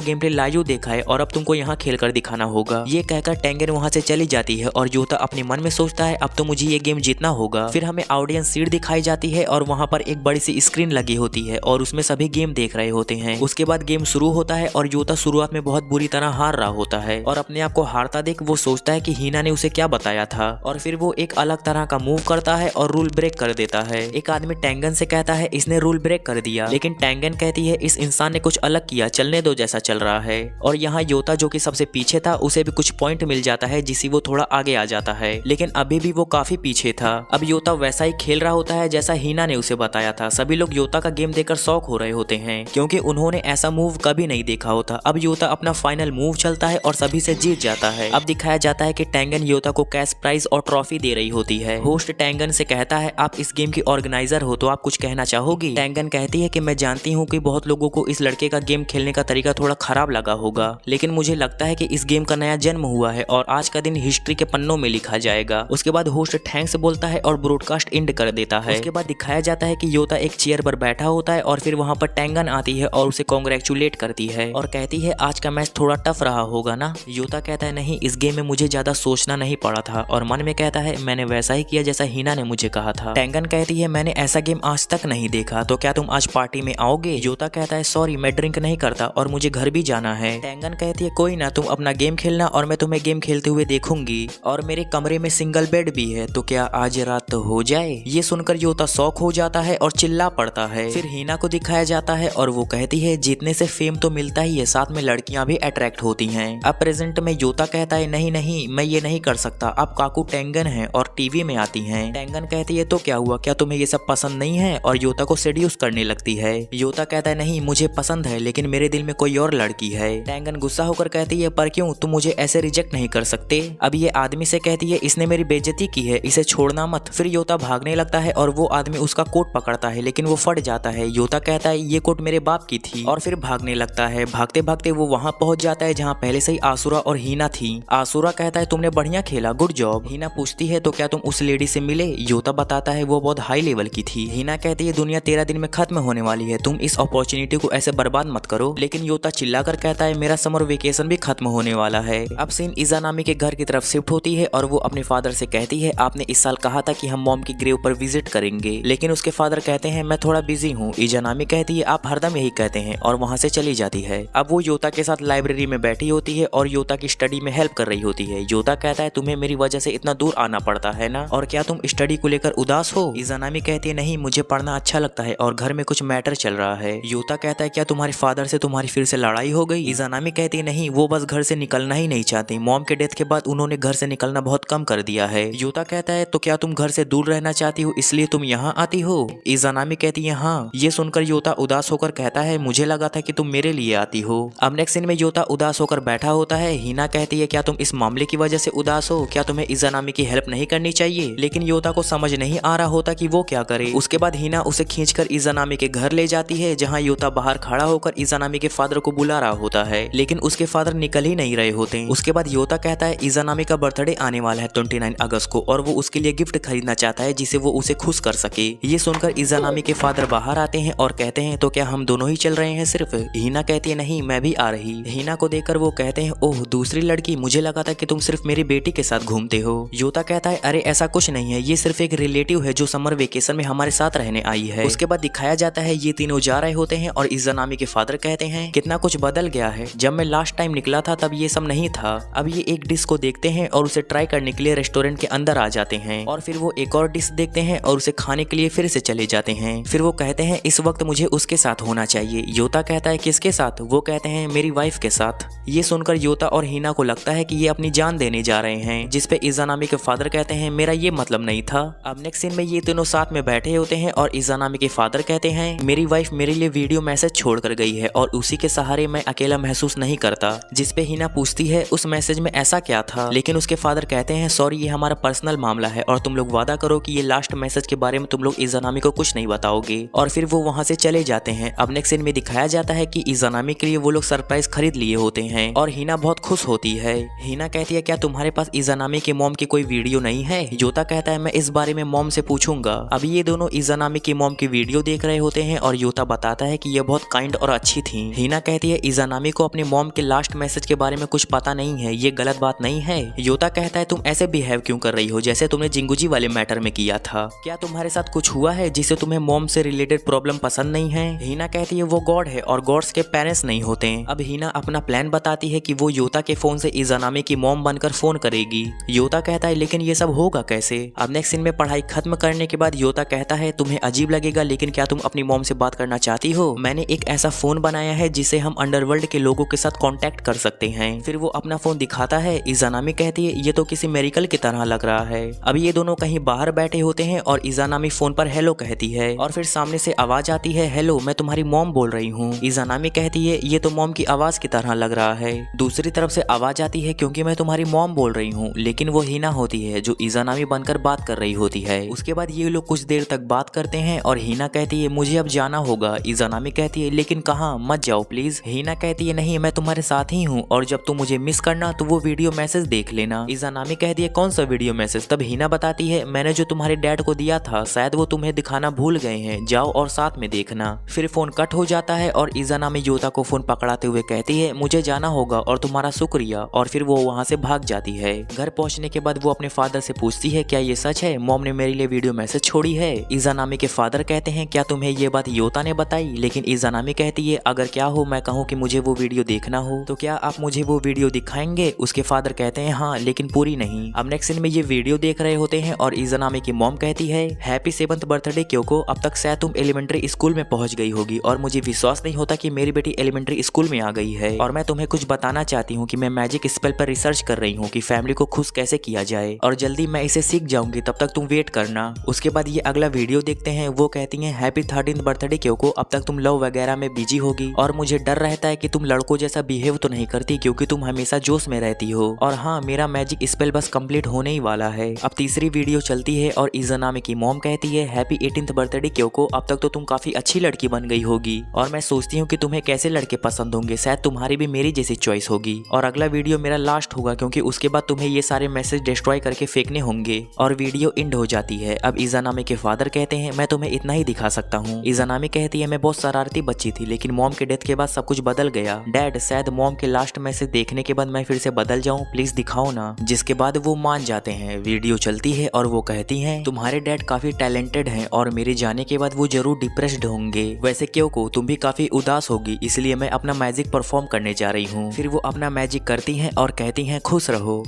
गेम प्ले लाइव देखा है और अब तुमको यहाँ खेल कर दिखाना होगा। ये कहकर टेंगन वहाँ से चली जाती है और योता अपने मन में सोचता है अब तो मुझे ये गेम जीतना होगा। फिर हमें ऑडियंस सीट दिखाई जाती है और वहाँ पर एक बड़ी सी स्क्रीन लगी होती है और उसमें सभी गेम देख रहे होते हैं। उसके बाद गेम शुरू होता है और योता शुरुआत में बहुत बुरी तरह हार रहा होता है और अपने आप को हारता देख वो सोचता है कि हीना ने उसे क्या बताया था और फिर वो एक अलग तरह का मूव करता है और रूल ब्रेक कर देता है। एक आदमी टेंगन से कहता है इसने रूल ब्रेक कर दिया, लेकिन टेंगन कहती है इस इंसान ने कुछ अलग किया, चलने दो जैसा चल रहा है। और यहाँ योता जो कि सबसे पीछे था उसे भी कुछ पॉइंट मिल जाता है जिससे वो थोड़ा आगे आ जाता है, लेकिन अभी भी वो काफी पीछे था। अब योता वैसा ही खेल रहा होता है जैसा हीना ने उसे बताया था। सभी लोग योता का गेम देखकर शौक हो रहे होते हैं क्योंकि उन्होंने ऐसा मूव कभी नहीं देखा होता। अब योता अपना फाइनल मूव चलता है और सभी से जीत जाता है। अब दिखाया जाता है कि टेंगन योता को कैश प्राइज और ट्रॉफी दे रही होती है। होस्ट टेंगन से कहता है आप इस गेम की ऑर्गेनाइजर हो तो आप कुछ कहना चाहोगी? टेंगन कहती है कि मैं जानती हूँ कि बहुत लोगों को इस लड़के का गेम खेलने का तरीका थोड़ा खराब लगा होगा, लेकिन मुझे लगता है कि इस गेम का नया जन्म हुआ है और आज का दिन हिस्ट्री के पन्नों में लिखा जाएगा। उसके बाद होस्ट थैंक्स बोलता है और ब्रॉडकास्ट एंड कर देता है। उसके बाद दिखाया जाता है कि योता एक चेयर पर बैठा होता है और फिर वहाँ पर टेंगन आती है और उसे कॉन्ग्रेचुलेट करती है और कहती है आज का मैच थोड़ा टफ रहा होगा ना? योता कहता है नहीं, इस गेम में मुझे ज्यादा सोचना नहीं पड़ा था और मन में कहता है मैंने वैसा ही किया जैसा हीना ने मुझे कहा था। टेंगन कहती है मैंने ऐसा गेम आज तक नहीं देखा, तो क्या तुम आज पार्टी में आओगे? योता कहता है सॉरी मैं ड्रिंक नहीं करता और मुझे घर भी जाना है। टेंगन कहती है कोई ना, तुम अपना गेम खेलना और मैं तुम्हें गेम खेलते हुए देखूंगी और मेरे कमरे में सिंगल बेड भी है, तो क्या आज रात हो जाए? ये सुनकर योता शॉक हो जाता है और चिल्ला पड़ता है। फिर हीना को दिखाया जाता है और वो कहती है जीतने से फेम तो मिलता ही है, साथ में लड़कियां भी अट्रैक्ट होती हैं। अब प्रेजेंट में योता कहता है नहीं नहीं मैं ये नहीं कर सकता, अब काकू टेंगन है और टीवी में आती हैं। टेंगन कहती है तो क्या हुआ, क्या तुम्हें ये सब पसंद नहीं है? और योता को सेड्यूस करने लगती है। योता कहता है नहीं मुझे पसंद है, लेकिन मेरे दिल में कोई और लड़की है। टेंगन गुस्सा होकर कहती है पर क्यों, तुम मुझे ऐसे रिजेक्ट नहीं कर सकते। अब ये आदमी से कहती है इसने मेरी बेइज्जती की है, इसे छोड़ना मत। फिर योता भागने लगता है और वो आदमी उसका कोट पकड़ता है लेकिन वो फट जाता है। योता कहता है ये कोट मेरे बाप की थी और फिर भागने लगता है। भागते भागते वो वहाँ पहुंच जाता है जहाँ पहले से ही आसुरा और हीना थी। आसुरा कहता है तुमने बढ़िया खेला, गुड जॉब। हीना पूछती है तो क्या तुम उस लेडी से मिले? योता बताता है वो बहुत हाई लेवल की थी। हीना कहती है दुनिया 13 दिन में खत्म होने वाली है, तुम इस अपॉर्चुनिटी को ऐसे बर्बाद मत करो। लेकिन योता चिल्लाकर कहता है मेरा समर वेकेशन भी खत्म होने वाला है। अब सीन इज़ानामी के घर की तरफ शिफ्ट होती है और वो अपने फादर से कहती है आपने इस साल कहा था कि हम मॉम की ग्रेव पर विजिट करेंगे, लेकिन उसके फादर कहते हैं मैं थोड़ा बिजी हूँ। इज़ानामी कहती है आप हरदम यही कहते हैं और वहाँ से चली जाती है। अब वो योता के साथ लाइब्रेरी में बैठी होती है और योता की स्टडी में हेल्प कर रही होती है। योता कहता है तुम्हें मेरी वजह से इतना दूर आना पड़ता है ना, और क्या तुम स्टडी को लेकर उदास हो? इज़ानामी कहती है नहीं मुझे पढ़ना अच्छा लगता है और घर में कुछ मैटर चल रहा है। योता कहता है क्या तुम्हारे फादर से तुम्हारी फिर से लड़ाई हो गई? इज़ानामी कहती है नहीं, वो बस घर से निकलना ही नहीं चाहती। मॉम के डेथ के बाद उन्होंने घर से निकलना बहुत कम कर दिया है। योता कहता है तो क्या तुम घर से दूर रहना चाहती हो इसलिए तुम यहाँ आती हो? इज़ानामी कहती है हाँ। ये सुनकर योता उदास होकर कहता है मुझे लगा था कि तुम मेरे लिए आती हो। अब नेक्स्ट सीन में योता उदास होकर बैठा होता है। हीना कहती है क्या तुम इस मामले की वजह से उदास हो? क्या तुम्हें इज़ानामी की हेल्प नहीं करनी चाहिए? लेकिन योता को समझ नहीं आ रहा होता कि वो क्या करे। उसके बाद हीना उसे खींचकर इज़ानामी के घर ले जाती है जहाँ योता बाहर खड़ा होकर इज़ानामी के फादर को बुला रहा होता है, लेकिन उसके फादर निकल ही नहीं रहे होते। उसके बाद योता कहता है इज़ानामी का बर्थडे आने वाला है 29 अगस्त को और वो उसके लिए गिफ्ट खरीदना चाहता है जिसे वो उसे खुश कर सके। ये सुनकर इज़ानामी के फादर बाहर आते हैं और कहते हैं तो क्या हम दोनों ही चल रहे हैं सिर्फ? हीना कहती है नहीं मैं भी आ रही। हीना को देखकर वो कहते हैं ओह दूसरी लड़की, मुझे लगा था कि तुम सिर्फ मेरी बेटी के साथ घूमते हो। योता कहता है अरे ऐसा कुछ नहीं है, ये सिर्फ एक रिलेटिव है जो समर वेकेशन में हमारे साथ रहने आई है। उसके बाद दिखाया जाता है ये तीनों जा रहे होते हैं और इज़ानामी के फादर कहते हैं कितना कुछ बदल गया है, जब मैं लास्ट टाइम निकला था तब ये सब नहीं था। अब ये एक डिश को देखते हैं और उसे ट्राई करने के लिए रेस्टोरेंट के अंदर आ जाते हैं और फिर वो एक और डिश देखते हैं और उसे खाने के लिए फिर से चले जाते हैं। फिर वो कहते हैं इस वक्त मुझे उसके साथ होना चाहिए। योता कहता है किसके साथ? वो कहते हैं मेरी वाइफ के साथ। ये सुनकर योता और हीना को लगता है कि ये अपनी जान देने जा रहे हैं, जिसपे इज़ानामी के फादर कहते हैं मेरा ये मतलब नहीं था। अब नेक्स्ट सीन में ये तीनों साथ में बैठे होते हैं और इज़ानामी के फादर कहते हैं मेरी वाइफ मेरे लिए वीडियो मैसेज छोड़ कर गई है और उसी के सहारे मैं अकेला महसूस नहीं करता। जिसपे हीना पूछती है उस मैसेज में ऐसा क्या था, लेकिन उसके फादर कहते हैं सॉरी ये हमारा पर्सनल मामला है और तुम लोग वादा करो कि ये लास्ट मैसेज के बारे में तुम लोग इज़ानामी को कुछ नहीं बताओगे। और फिर वो वहाँ से चले जाते हैं। अब नेक्स्ट सीन में दिखाया जाता है कि इज़ानामी के लिए वो लोग सरप्राइज खरीद लिए होते हैं और हीना बहुत खुश होती है। हीना कहती है क्या तुम्हारे पास इज़ानामी के मॉम की कोई वीडियो नहीं है? योता कहता है मैं इस बारे में मॉम से पूछूंगा। अभी ये दोनों इज़ानामी की मॉम मॉम की वीडियो देख रहे होते हैं और योता बताता है कि ये बहुत काइंड और अच्छी थी। हिना कहती है इज़ानामी को अपने मॉम के लास्ट मैसेज के बारे में कुछ पता नहीं है, ये गलत बात नहीं है। योता कहता है तुम ऐसे बिहेव क्यों कर रही हो जैसे तुमने जिंगुजी वाले मैटर में किया था। क्या तुम्हारे साथ कुछ हुआ है जिससे तुम्हें मॉम से रिलेटेड प्रॉब्लम पसंद नहीं है? हिना कहती है वो गॉड है और गॉड्स के पेरेंट्स नहीं होते। अब हिना अपना प्लान बताती है कि वो योता के फोन से इज़ानामी की मॉम बनकर फोन करेगी। योता कहता है लेकिन ये सब होगा कैसे? अब नेक्स्ट सीन में पढ़ाई खत्म करने के बाद योता कहता है तुम्हें अजीब लगेगा लेकिन क्या तुम अपनी मॉम से बात करना चाहती हो? मैंने एक ऐसा फोन बनाया है जिससे हम अंडरवर्ल्ड के लोगों के साथ कांटेक्ट कर सकते हैं। फिर वो अपना फोन दिखाता है। इज़ानामी कहती है ये तो किसी मेरिकल की तरह लग रहा है। अब ये दोनों कहीं बाहर बैठे होते हैं और इज़ानामी फोन पर हेलो कहती है और फिर सामने से आवाज आती है हेलो मैं तुम्हारी मॉम बोल रही हूँ। इज़ानामी कहती है ये तो मॉम की आवाज की तरह लग रहा है। दूसरी तरफ से आवाज आती है क्योंकि मैं तुम्हारी मॉम बोल रही हूँ, लेकिन वो हिना होती है जो इज़ानामी बनकर बात कर रही होती है। उसके बाद ये लोग कुछ देर तक बात करते हैं और हिना कहती है मुझे अब जाना होगा। इज़ानामी कहती है लेकिन कहाँ? मत जाओ प्लीज। हिना कहती है नहीं मैं तुम्हारे साथ ही हूँ और जब तुम मुझे मिस करना तो वो वीडियो मैसेज देख लेना। इज़ानामी कहती है कौन सा वीडियो मैसेज? तब हिना बताती है मैंने जो तुम्हारे डैड को दिया था, शायद वो तुम्हें दिखाना भूल गए हैं, जाओ और साथ में देखना। फिर फोन कट हो जाता है और इज़ानामी योता को फोन पकड़ाते हुए कहती है मुझे जाना होगा और तुम्हारा शुक्रिया, और फिर वो वहाँ से भाग जाती है। घर पहुँचने के बाद वो अपने फादर से पूछती है क्या ये सच है मॉम ने मेरे लिए वीडियो मैसेज छोड़ी है? इज़ानामी के फादर कहते हैं क्या तुम्हें ये बात योता ने बताई? लेकिन इज़ानामी कहती है अगर क्या हो मैं कहूँ कि मुझे वो वीडियो देखना हो तो क्या आप मुझे वो वीडियो दिखाएंगे? उसके फादर कहते हैं हाँ लेकिन पूरी नहीं। अब नेक्स्ट सीन में ये वीडियो देख रहे होते हैं और इज़ानामी की मॉम कहती है हैप्पी 7th बर्थडे क्योंकि अब तक शायद तुम एलिमेंट्री स्कूल में पहुंच गई होगी और मुझे विश्वास नहीं होता कि मेरी बेटी एलिमेंट्री स्कूल में आ गई है और मैं तुम्हें कुछ बताना चाहती हूँ कि मैं मैजिक स्पेल पर रिसर्च कर रही हूँ कि फैमिली को खुश कैसे किया जाए और जल्दी मैं इसे सीख जाऊंगी, तब तक तुम वेट करना। उसके बाद ये अगला वीडियो देखते हैं। वो कहती है हैप्पी 13th बर्थडे क्योंकि अब तक तुम लव वगैरह में बिजी होगी और मुझे डर रहता है कि तुम लड़कों जैसा बिहेव तो नहीं करती क्योंकि तुम हमेशा जोश में रहती हो। और हाँ मेरा मैजिक स्पेल बस कंप्लीट होने ही वाला है। अब तीसरी वीडियो चलती है और इज़ानामी की मॉम कहती है हैप्पी 18th बर्थडे क्योंकि अब तक तो तुम काफी अच्छी लड़की बन गई होगी और मैं सोचती हूँ कि तुम्हें कैसे लड़के पसंद होंगे, शायद तुम्हारी भी मेरी जैसी चॉइस होगी। और अगला वीडियो मेरा लास्ट होगा क्योंकि उसके बाद तुम्हें ये सारे मैसेज डिस्ट्रॉय करके फेंकने होंगे। और वीडियो एंड हो जाती है। अब इज़ानामी के फादर कहते हैं मैं तुम्हें इतना ही दिखा सकता हूँ। इज़ानामी कहती है मैं बहुत शरारती बच्ची थी लेकिन मॉम के डेथ के बाद सब कुछ बदल गया। डैड शायद मॉम के लास्ट मैसेज देखने के बाद मैं फिर से बदल जाऊँ, प्लीज दिखाओ ना। जिसके बाद वो मान जाते हैं। वीडियो चलती है और वो कहती है तुम्हारे डैड काफी टैलेंटेड हैं और मेरे जाने के बाद वो जरूर डिप्रेस्ड होंगे। वैसे क्योंकि तुम भी काफी उदास होगी इसलिए मैं अपना मैजिक परफॉर्म करने जा रही हूँ। फिर वो अपना मैजिक करती हैं और कहती हैं खुश रहो।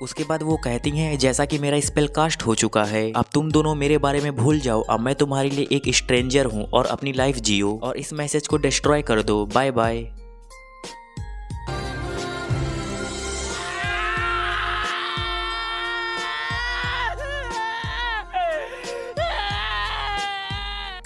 उसके बाद वो कहती हैं जैसा कि मेरा स्पेल कास्ट हो चुका है, अब तुम दोनों मेरे बारे में भूल जाओ, अब मैं तुम्हारे लिए एक स्ट्रेंजर हूँ और अपनी लाइफ जियो और इस मैसेज को डिस्ट्रॉय कर दो। Bye bye.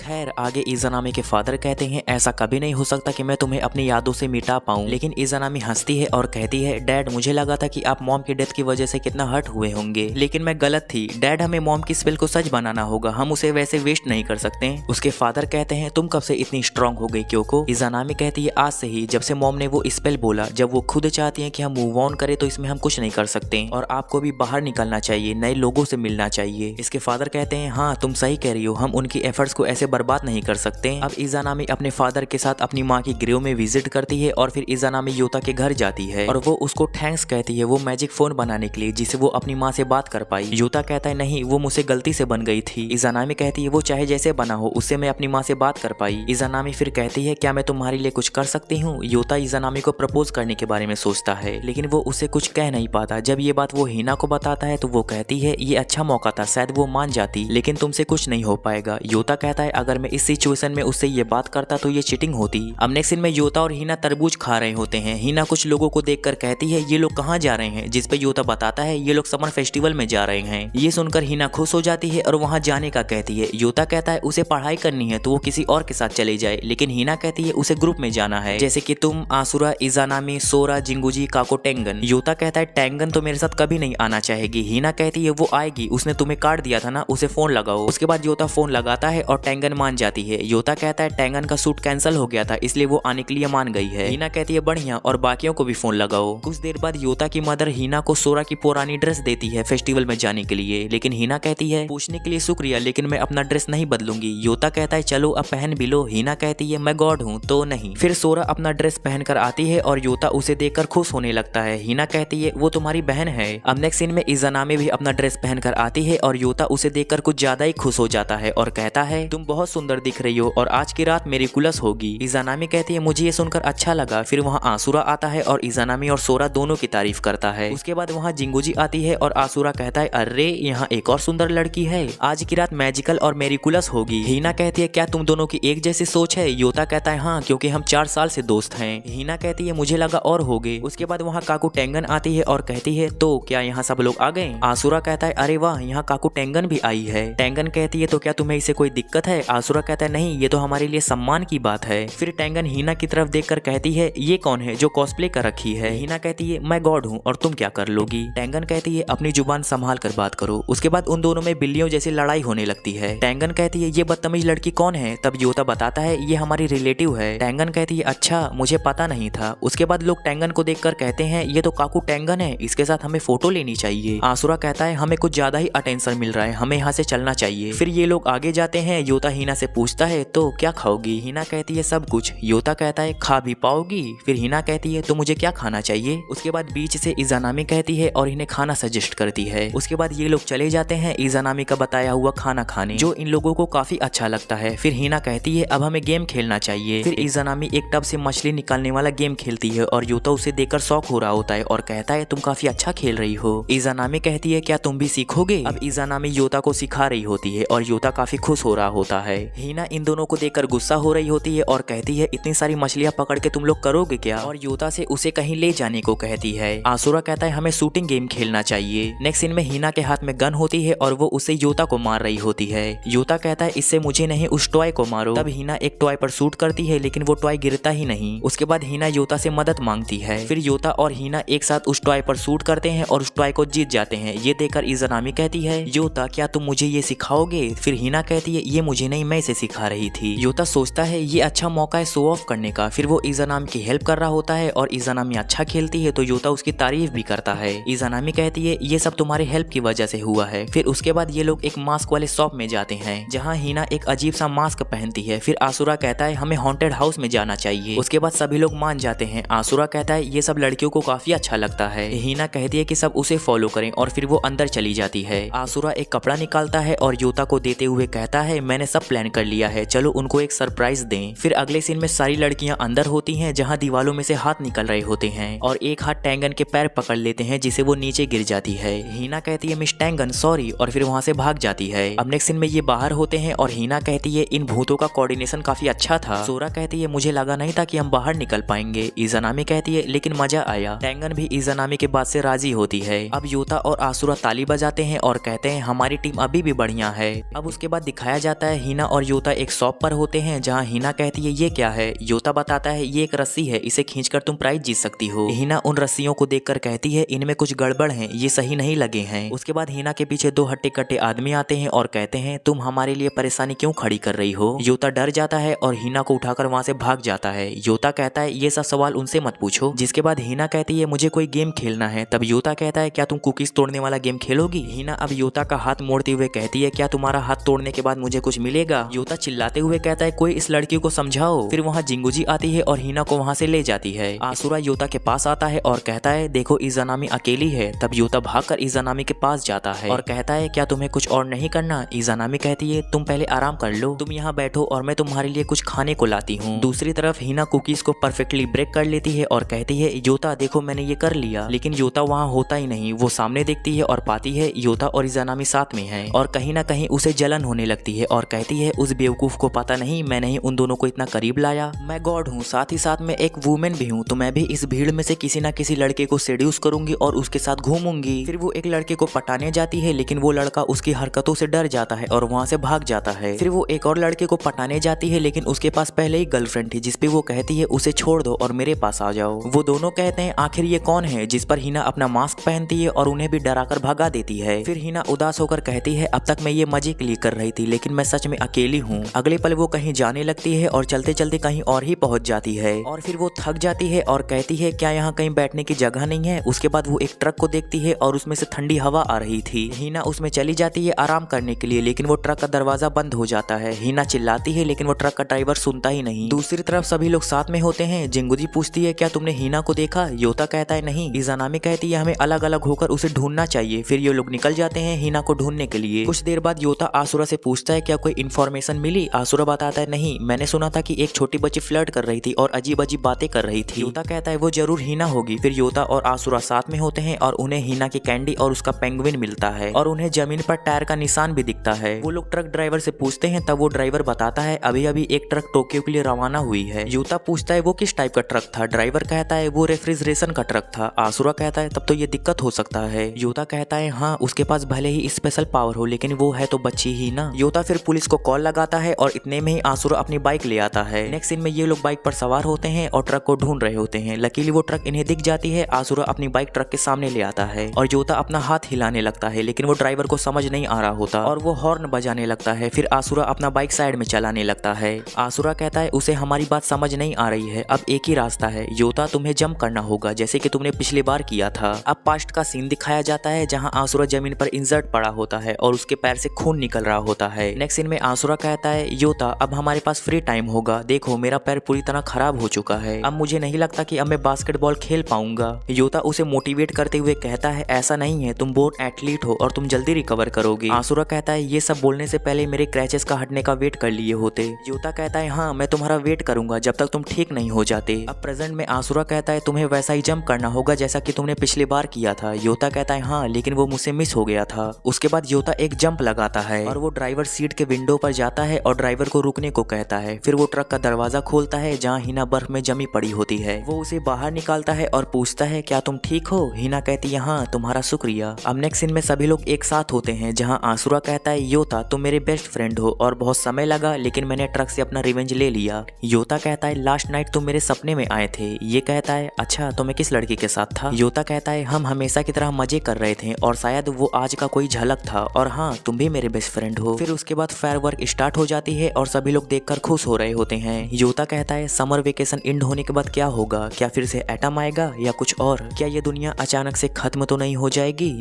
खैर आगे इज़ानामी के फादर कहते हैं ऐसा कभी नहीं हो सकता कि मैं तुम्हें अपनी यादों से मिटा पाऊं। लेकिन इज़ानामी हंसती है और कहती है डैड मुझे लगा था कि आप मॉम की डेथ की वजह से कितना हर्ट हुए होंगे, लेकिन मैं गलत थी। डैड हमें मॉम की स्पेल को सच बनाना होगा, हम उसे वैसे वेस्ट नहीं कर सकते। उसके फादर कहते हैं तुम कब से इतनी स्ट्रांग हो गई क्योंकि? इज़ानामी कहती है आज से ही, जब से मॉम ने वो स्पेल बोला। जब वो खुद चाहती है कि हम मूव ऑन करें तो इसमें हम कुछ नहीं कर सकते और आपको भी बाहर निकलना चाहिए, नए लोगों से मिलना चाहिए। इसके फादर कहते हैं हाँ तुम सही कह रही हो, हम उनकी एफर्ट्स को ऐसे बर्बाद नहीं कर सकते। अब इज़ानामी अपने फादर के साथ अपनी माँ की ग्रेव में विजिट करती है और फिर इज़ानामी योता के घर जाती है और वो उसको थैंक्स कहती है वो मैजिक फोन बनाने के लिए जिससे वो अपनी माँ से बात कर पाई। योता कहता है नहीं वो मुझसे गलती से बन गई थी। इज़ानामी कहती है वो चाहे जैसे बना हो उससे मैं अपनी माँ से बात कर पाई। इज़ानामी फिर कहती है क्या मैं तुम्हारे लिए कुछ कर सकती हूँ? योता इज़ानामी को प्रपोज करने के बारे में सोचता है लेकिन वो उसे कुछ कह नहीं पाता। जब ये बात वो हिना को बताता है तो वो कहती है ये अच्छा मौका था, शायद वो मान जाती, लेकिन तुमसे कुछ नहीं हो पाएगा। योता कहता है अगर मैं इस सिचुएशन में उससे ये बात करता तो ये चीटिंग होती। अब नेक्स्ट सीन में योता और हिना तरबूज खा रहे होते हैं। हिना कुछ लोगों को देखकर कहती है ये लोग कहाँ जा रहे हैं, जिस पे योता बताता है ये लोग समर फेस्टिवल में जा रहे हैं। ये सुनकर हिना खुश हो जाती है और वहाँ जाने का कहती है। योता कहता है उसे पढ़ाई करनी है तो वो किसी और के साथ चले जाए, लेकिन हिना कहती है उसे ग्रुप में जाना है, जैसे कि तुम, आसुरा, इज़ानामी, सोरा, जिंगुजी, काको, टेंगन। योता कहता है टेंगन तो मेरे साथ कभी नहीं आना चाहेगी। हिना कहती है वो आएगी, उसने तुम्हें काट दिया था ना, उसे फोन लगाओ। उसके बाद योता फोन लगाता है और टेंगन मान मान जाती है। योता कहता है टैंगन का शूट कैंसिल हो गया था इसलिए वो आने के लिए मान गई है। हिना कहती है बढ़िया, और बाकियों को भी फोन लगाओ। कुछ देर बाद योता की मदर हिना को सोरा की पुरानी ड्रेस देती है फेस्टिवल में जाने के लिए, लेकिन हिना कहती है पूछने के लिए शुक्रिया, लेकिन मैं अपना ड्रेस नहीं बदलूंगी। योता कहता है चलो अब पहन भी लो। हिना कहती है मैं गॉड हूँ तो नहीं। फिर सोरा अपना ड्रेस पहनकर आती है और योता उसे देखकर खुश होने लगता है। हिना कहती है वो तुम्हारी बहन है। अब नेक्स्ट सीन में इज़ानामी भी अपना ड्रेस पहनकर आती है और योता उसे देखकर कुछ ज्यादा ही खुश हो जाता है और कहता है तुम बहुत सुंदर दिख रही हो और आज की रात मेरी कुलस होगी। इज़ानामी कहती है मुझे ये सुनकर अच्छा लगा। फिर वहाँ आसुरा आता है और इज़ानामी और सोरा दोनों की तारीफ करता है। उसके बाद वहाँ जिंगुजी आती है और आसुरा कहता है अरे यहाँ एक और सुंदर लड़की है, आज की रात मैजिकल और मेरिकुलस होगी। हिना कहती है क्या तुम दोनों की एक जैसी सोच है? योता कहता है हाँ, क्योंकि हम 4 साल से दोस्त हैं। हिना कहती है मुझे लगा और होगे। उसके बाद वहाँ काकू टेंगन आती है और कहती है तो क्या यहाँ सब लोग आ गए? आसुरा कहता है अरे वाह, यहाँ काकू टेंगन भी आई है। टेंगन कहती है तो क्या तुम्हें इसे कोई दिक्कत है? आसुरा कहता है नहीं, ये तो हमारे लिए सम्मान की बात है। फिर टेंगन हिना की तरफ देखकर कहती है ये कौन है जो कॉस्प्ले कर रखी है? हिना कहती है मैं गॉड हूँ और तुम क्या कर लोगी? टेंगन कहती है अपनी जुबान संभाल कर बात करो। उसके बाद उन दोनों में बिल्लियों जैसी लड़ाई होने लगती है। टेंगन कहती है ये बदतमीज लड़की कौन है? तब योता बताता है ये हमारी रिलेटिव है। टेंगन कहती है अच्छा, मुझे पता नहीं था। उसके बाद लोग टेंगन को देखकर कहते हैं ये तो काकू टेंगन है, इसके साथ हमें फोटो लेनी चाहिए। आसुरा कहता है हमें कुछ ज्यादा ही अटेंशन मिल रहा है, हमें यहाँ से चलना चाहिए। फिर ये लोग आगे जाते हैं। योता हिना से पूछता है तो क्या खाओगी? हिना कहती है सब कुछ। योता कहता है खा भी पाओगी? फिर हिना कहती है तो मुझे क्या खाना चाहिए? उसके बाद बीच से इज़ानामी कहती है और इन्हें खाना सजेस्ट करती है। उसके बाद ये लोग चले जाते हैं इज़ानामी का बताया हुआ खाना खाने, जो इन लोगों को काफी अच्छा लगता है। फिर हिना कहती है अब हमें गेम खेलना चाहिए। फिर इज़ानामी एक टब से मछली निकालने वाला गेम खेलती है और योता उसे देखकर शौक हो रहा होता है और कहता है तुम काफी अच्छा खेल रही हो। इज़ानामी कहती है क्या तुम भी सीखोगे? अब इज़ानामी योता को सिखा रही होती है और योता काफी खुश हो रहा होता है। हिना इन दोनों को देखकर गुस्सा हो रही होती है और कहती है इतनी सारी मछलियां पकड़ के तुम लोग करोगे क्या? और योता से उसे कहीं ले जाने को कहती है। आसुरा कहता है हमें शूटिंग गेम खेलना चाहिए। नेक्स्ट सीन में हिना के हाथ में गन होती है और वो उसे योता को मार रही होती है। योता कहता है इससे मुझे नहीं, उस टॉय को मारो। तब हिना एक टॉय पर शूट करती है लेकिन वो टॉय गिरता ही नहीं। उसके बाद हिना योता से मदद मांगती है। फिर योता और हिना एक साथ उस टॉय पर शूट करते हैं और उस टॉय को जीत जाते हैं। ये देखकर इज़ानामी कहती है योता क्या तुम मुझे ये सिखाओगे? फिर हिना कहती है ये मुझे नहीं, मैं इसे सिखा रही थी। योता सोचता है ये अच्छा मौका है शो ऑफ करने का। फिर वो इज़ानामी की हेल्प कर रहा होता है और इज़ानामी अच्छा खेलती है तो योता उसकी तारीफ भी करता है। इज़ानामी कहती है ये सब तुम्हारे हेल्प की वजह से हुआ है। फिर उसके बाद ये लोग एक मास्क वाले शॉप में जाते हैं जहाँ हिना एक अजीब सा मास्क पहनती है। फिर आसुरा कहता है हमें हॉन्टेड हाउस में जाना चाहिए। उसके बाद सभी लोग मान जाते हैं। आसुरा कहता है ये सब लड़कियों को काफी अच्छा लगता है। हिना कहती है कि सब उसे फॉलो करें और फिर वो अंदर चली जाती है। आसुरा एक कपड़ा निकालता है और योता को देते हुए कहता है मैंने सब प्लान कर लिया है, चलो उनको एक सरप्राइज दें। फिर अगले सीन में सारी लड़कियां अंदर होती हैं जहां दीवालों में से हाथ निकल रहे होते हैं और एक हाथ टेंगन के पैर पकड़ लेते हैं जिसे वो नीचे गिर जाती है। हिना कहती है मिस टेंगन सॉरी और फिर वहां से भाग जाती है। अब नेक्स्ट सीन में ये बाहर होते हैं और हिना कहती है इन भूतों का कोऑर्डिनेशन काफी अच्छा था। सोरा कहती है मुझे लगा नहीं था कि हम बाहर निकल पाएंगे। इज़ानामी कहती है लेकिन मजा आया। टेंगन भी इज़ानामी के बात से राजी होती है। अब योता और आसुरा ताली बजाते हैं और कहते हैं हमारी टीम अभी भी बढ़िया है। अब उसके बाद दिखाया जाता है हिना और योता एक शॉप पर होते हैं जहाँ हिना कहती है ये क्या है? योता बताता है ये एक रस्सी है, इसे खींचकर तुम प्राइज जीत सकती हो। हिना उन रस्सियों को देखकर कहती है इनमें कुछ गड़बड़ है, ये सही नहीं लगे हैं। उसके बाद हिना के पीछे 2 हट्टे कट्टे आदमी आते हैं और कहते हैं तुम हमारे लिए परेशानी क्यों खड़ी कर रही हो? योता डर जाता है और हिना को उठाकर वहाँ से भाग जाता है। योता कहता है ये सब सवाल उनसे मत पूछो। जिसके बाद हिना कहती है मुझे कोई गेम खेलना है। तब योता कहता है क्या तुम कुकीज तोड़ने वाला गेम खेलोगी? हिना अब योता का हाथ मोड़ते हुए कहती है क्या तुम्हारा हाथ तोड़ने के बाद मुझे कुछ मिलेगा? योता चिल्लाते हुए कहता है कोई इस लड़की को समझाओ। फिर वहाँ जिंगुजी आती है और हिना को वहाँ से ले जाती है। आसुरा योता के पास आता है और कहता है देखो इज़ानामी अकेली है। तब योता भागकर इज़ानामी के पास जाता है और कहता है क्या तुम्हें कुछ और नहीं करना? इज़ानामी कहती है तुम पहले आराम कर लो, तुम यहाँ बैठो और मैं तुम्हारे लिए कुछ खाने को लाती हूँ। दूसरी तरफ हिना कुकीज को परफेक्टली ब्रेक कर लेती है और कहती है योता देखो मैंने ये कर लिया। लेकिन योता वहाँ होता ही नहीं। वो सामने देखती है और पाती है योता और इज़ानामी साथ में है और कहीं ना कहीं उसे जलन होने लगती है और कहती है उस बेवकूफ को पता नहीं मैंने ही उन दोनों को इतना करीब लाया। मैं गॉड हूँ, साथ ही साथ में एक वुमेन भी हूँ, तो मैं भी इस भीड़ में से किसी ना किसी लड़के को सेड्यूस करूंगी और उसके साथ घूमूंगी। फिर वो एक लड़के को पटाने जाती है लेकिन वो लड़का उसकी हरकतों से डर जाता है और वहाँ से भाग जाता है। फिर वो एक और लड़के को पटाने जाती है लेकिन उसके पास पहले ही गर्लफ्रेंड थी जिसपे वो कहती है उसे छोड़ दो और मेरे पास आ जाओ। वो दोनों कहते हैं आखिर ये कौन है? जिस पर हिना अपना मास्क पहनती है और उन्हें भी डराकर भगा देती है। फिर हिना उदास होकर कहती है अब तक मैं ये मजे के लिए कर रही थी लेकिन मैं सच में अकेली अकेली हूँ। अगले पल वो कहीं जाने लगती है और चलते चलते कहीं और ही पहुंच जाती है और फिर वो थक जाती है और कहती है क्या यहाँ कहीं बैठने की जगह नहीं है। उसके बाद वो एक ट्रक को देखती है और उसमें से ठंडी हवा आ रही थी। हीना उसमें चली जाती है आराम करने के लिए, लेकिन वो ट्रक का दरवाजा बंद हो जाता है। हीना चिल्लाती है लेकिन वो ट्रक का ड्राइवर सुनता ही नहीं। दूसरी तरफ सभी लोग साथ में होते हैं। जिंगुजी पूछती है क्या तुमने हीना को देखा? योता कहता है नहीं। इज़ानामी कहती है हमें अलग अलग होकर उसे ढूंढना चाहिए। फिर ये लोग निकल जाते हैं हीना को ढूंढने के लिए। कुछ देर बाद योता आसुरा से पूछता है क्या कोई इन्फॉर्मेशन मिली? आसुरा बताता है नहीं, मैंने सुना था कि एक छोटी बच्ची फ्लर्ट कर रही थी और अजीब अजीब बातें कर रही थी। योता कहता है वो जरूर हीना होगी। फिर योता और आसुरा साथ में होते हैं और उन्हें हीना की कैंडी और उसका पेंगुइन मिलता है और उन्हें जमीन पर टायर का निशान भी दिखता है। वो लोग ट्रक ड्राइवर से पूछते हैं, तब वो ड्राइवर बताता है अभी अभी एक ट्रक टोक्यो के लिए रवाना हुई है। योता पूछता है वो किस टाइप का ट्रक था? ड्राइवर कहता है वो रेफ्रिजरेशन का ट्रक था। आसुरा कहता है तब तो ये दिक्कत हो सकता है। योता कहता है हाँ, उसके पास भले ही स्पेशल पावर हो लेकिन वो है तो बच्ची ही ना। योता फिर पुलिस को कॉल लगाता है और इतने में ही आसुरा अपनी बाइक ले आता है। नेक्स्ट सीन में ये लोग बाइक पर सवार होते हैं और ट्रक को ढूंढ रहे होते हैं। लकीली वो ट्रक इन्हें दिख जाती है। आसुरा अपनी बाइक ट्रक के सामने ले आता है और योता अपना हाथ हिलाने लगता है, लेकिन वो ड्राइवर को समझ नहीं आ रहा होता और वो हॉर्न बजाने लगता है। फिर आसुरा अपना बाइक साइड में चलाने लगता है। आसुरा कहता है उसे हमारी बात समझ नहीं आ रही है, अब एक ही रास्ता है योता, तुम्हें जंप करना होगा जैसे कि तुमने पिछली बार किया था। अब पास्ट का सीन दिखाया जाता है जहाँ आसुरा जमीन पर इंजर्ड पड़ा होता है और उसके पैर से खून निकल रहा होता है। नेक्स्ट सीन में आसुरा कहता है योता अब हमारे पास फ्री टाइम होगा, देखो मेरा पैर पूरी तरह खराब हो चुका है, अब मुझे नहीं लगता कि अब मैं बास्केटबॉल खेल पाऊंगा। योता उसे मोटिवेट करते हुए कहता है ऐसा नहीं है, तुम बोर्ड एथलीट हो और तुम जल्दी रिकवर करोगे। आसुरा कहता है ये सब बोलने से पहले मेरे क्रैचेस का हटने का वेट कर लिए होते। योता कहता है हाँ, मैं तुम्हारा वेट करूंगा जब तक तुम ठीक नहीं हो जाते। अब प्रेजेंट में आसुरा कहता है तुम्हें वैसा ही जंप करना होगा जैसा कि तुमने पिछली बार किया था। योता कहता है हाँ, लेकिन वो मुझसे मिस हो गया था। उसके बाद योता एक जंप लगाता है और वो ड्राइवर सीट के विंडो पर जाता है और ड्राइवर को रुकने को कहता है। फिर वो ट्रक का दरवाजा खोलता है जहाँ हीना बर्फ में जमी पड़ी होती है। वो उसे बाहर निकालता है और पूछता है क्या तुम ठीक हो? हीना कहती है हाँ, तुम्हारा शुक्रिया। अब नेक्स्ट सीन में सभी लोग एक साथ होते हैं जहाँ आसुरा कहता है योता तुम मेरे बेस्ट फ्रेंड हो और बहुत समय लगा लेकिन मैंने ट्रक से अपना रिवेंज ले लिया। योता कहता है लास्ट नाइट तुम मेरे सपने में आए थे। ये कहता है अच्छा, तो मैं किस लड़की के साथ था? योता कहता है हम हमेशा की तरह मजे कर रहे थे और शायद वो आज का कोई झलक था, और हाँ तुम भी मेरे बेस्ट फ्रेंड हो। फिर उसके बाद फायर वर्क स्टार्ट हो जाती है और सभी लोग देखकर खुश हो रहे होते हैं। योता कहता है समर वेकेशन एंड होने के बाद क्या होगा? क्या फिर से एटम आएगा या कुछ और? क्या ये दुनिया अचानक से खत्म तो नहीं हो जाएगी?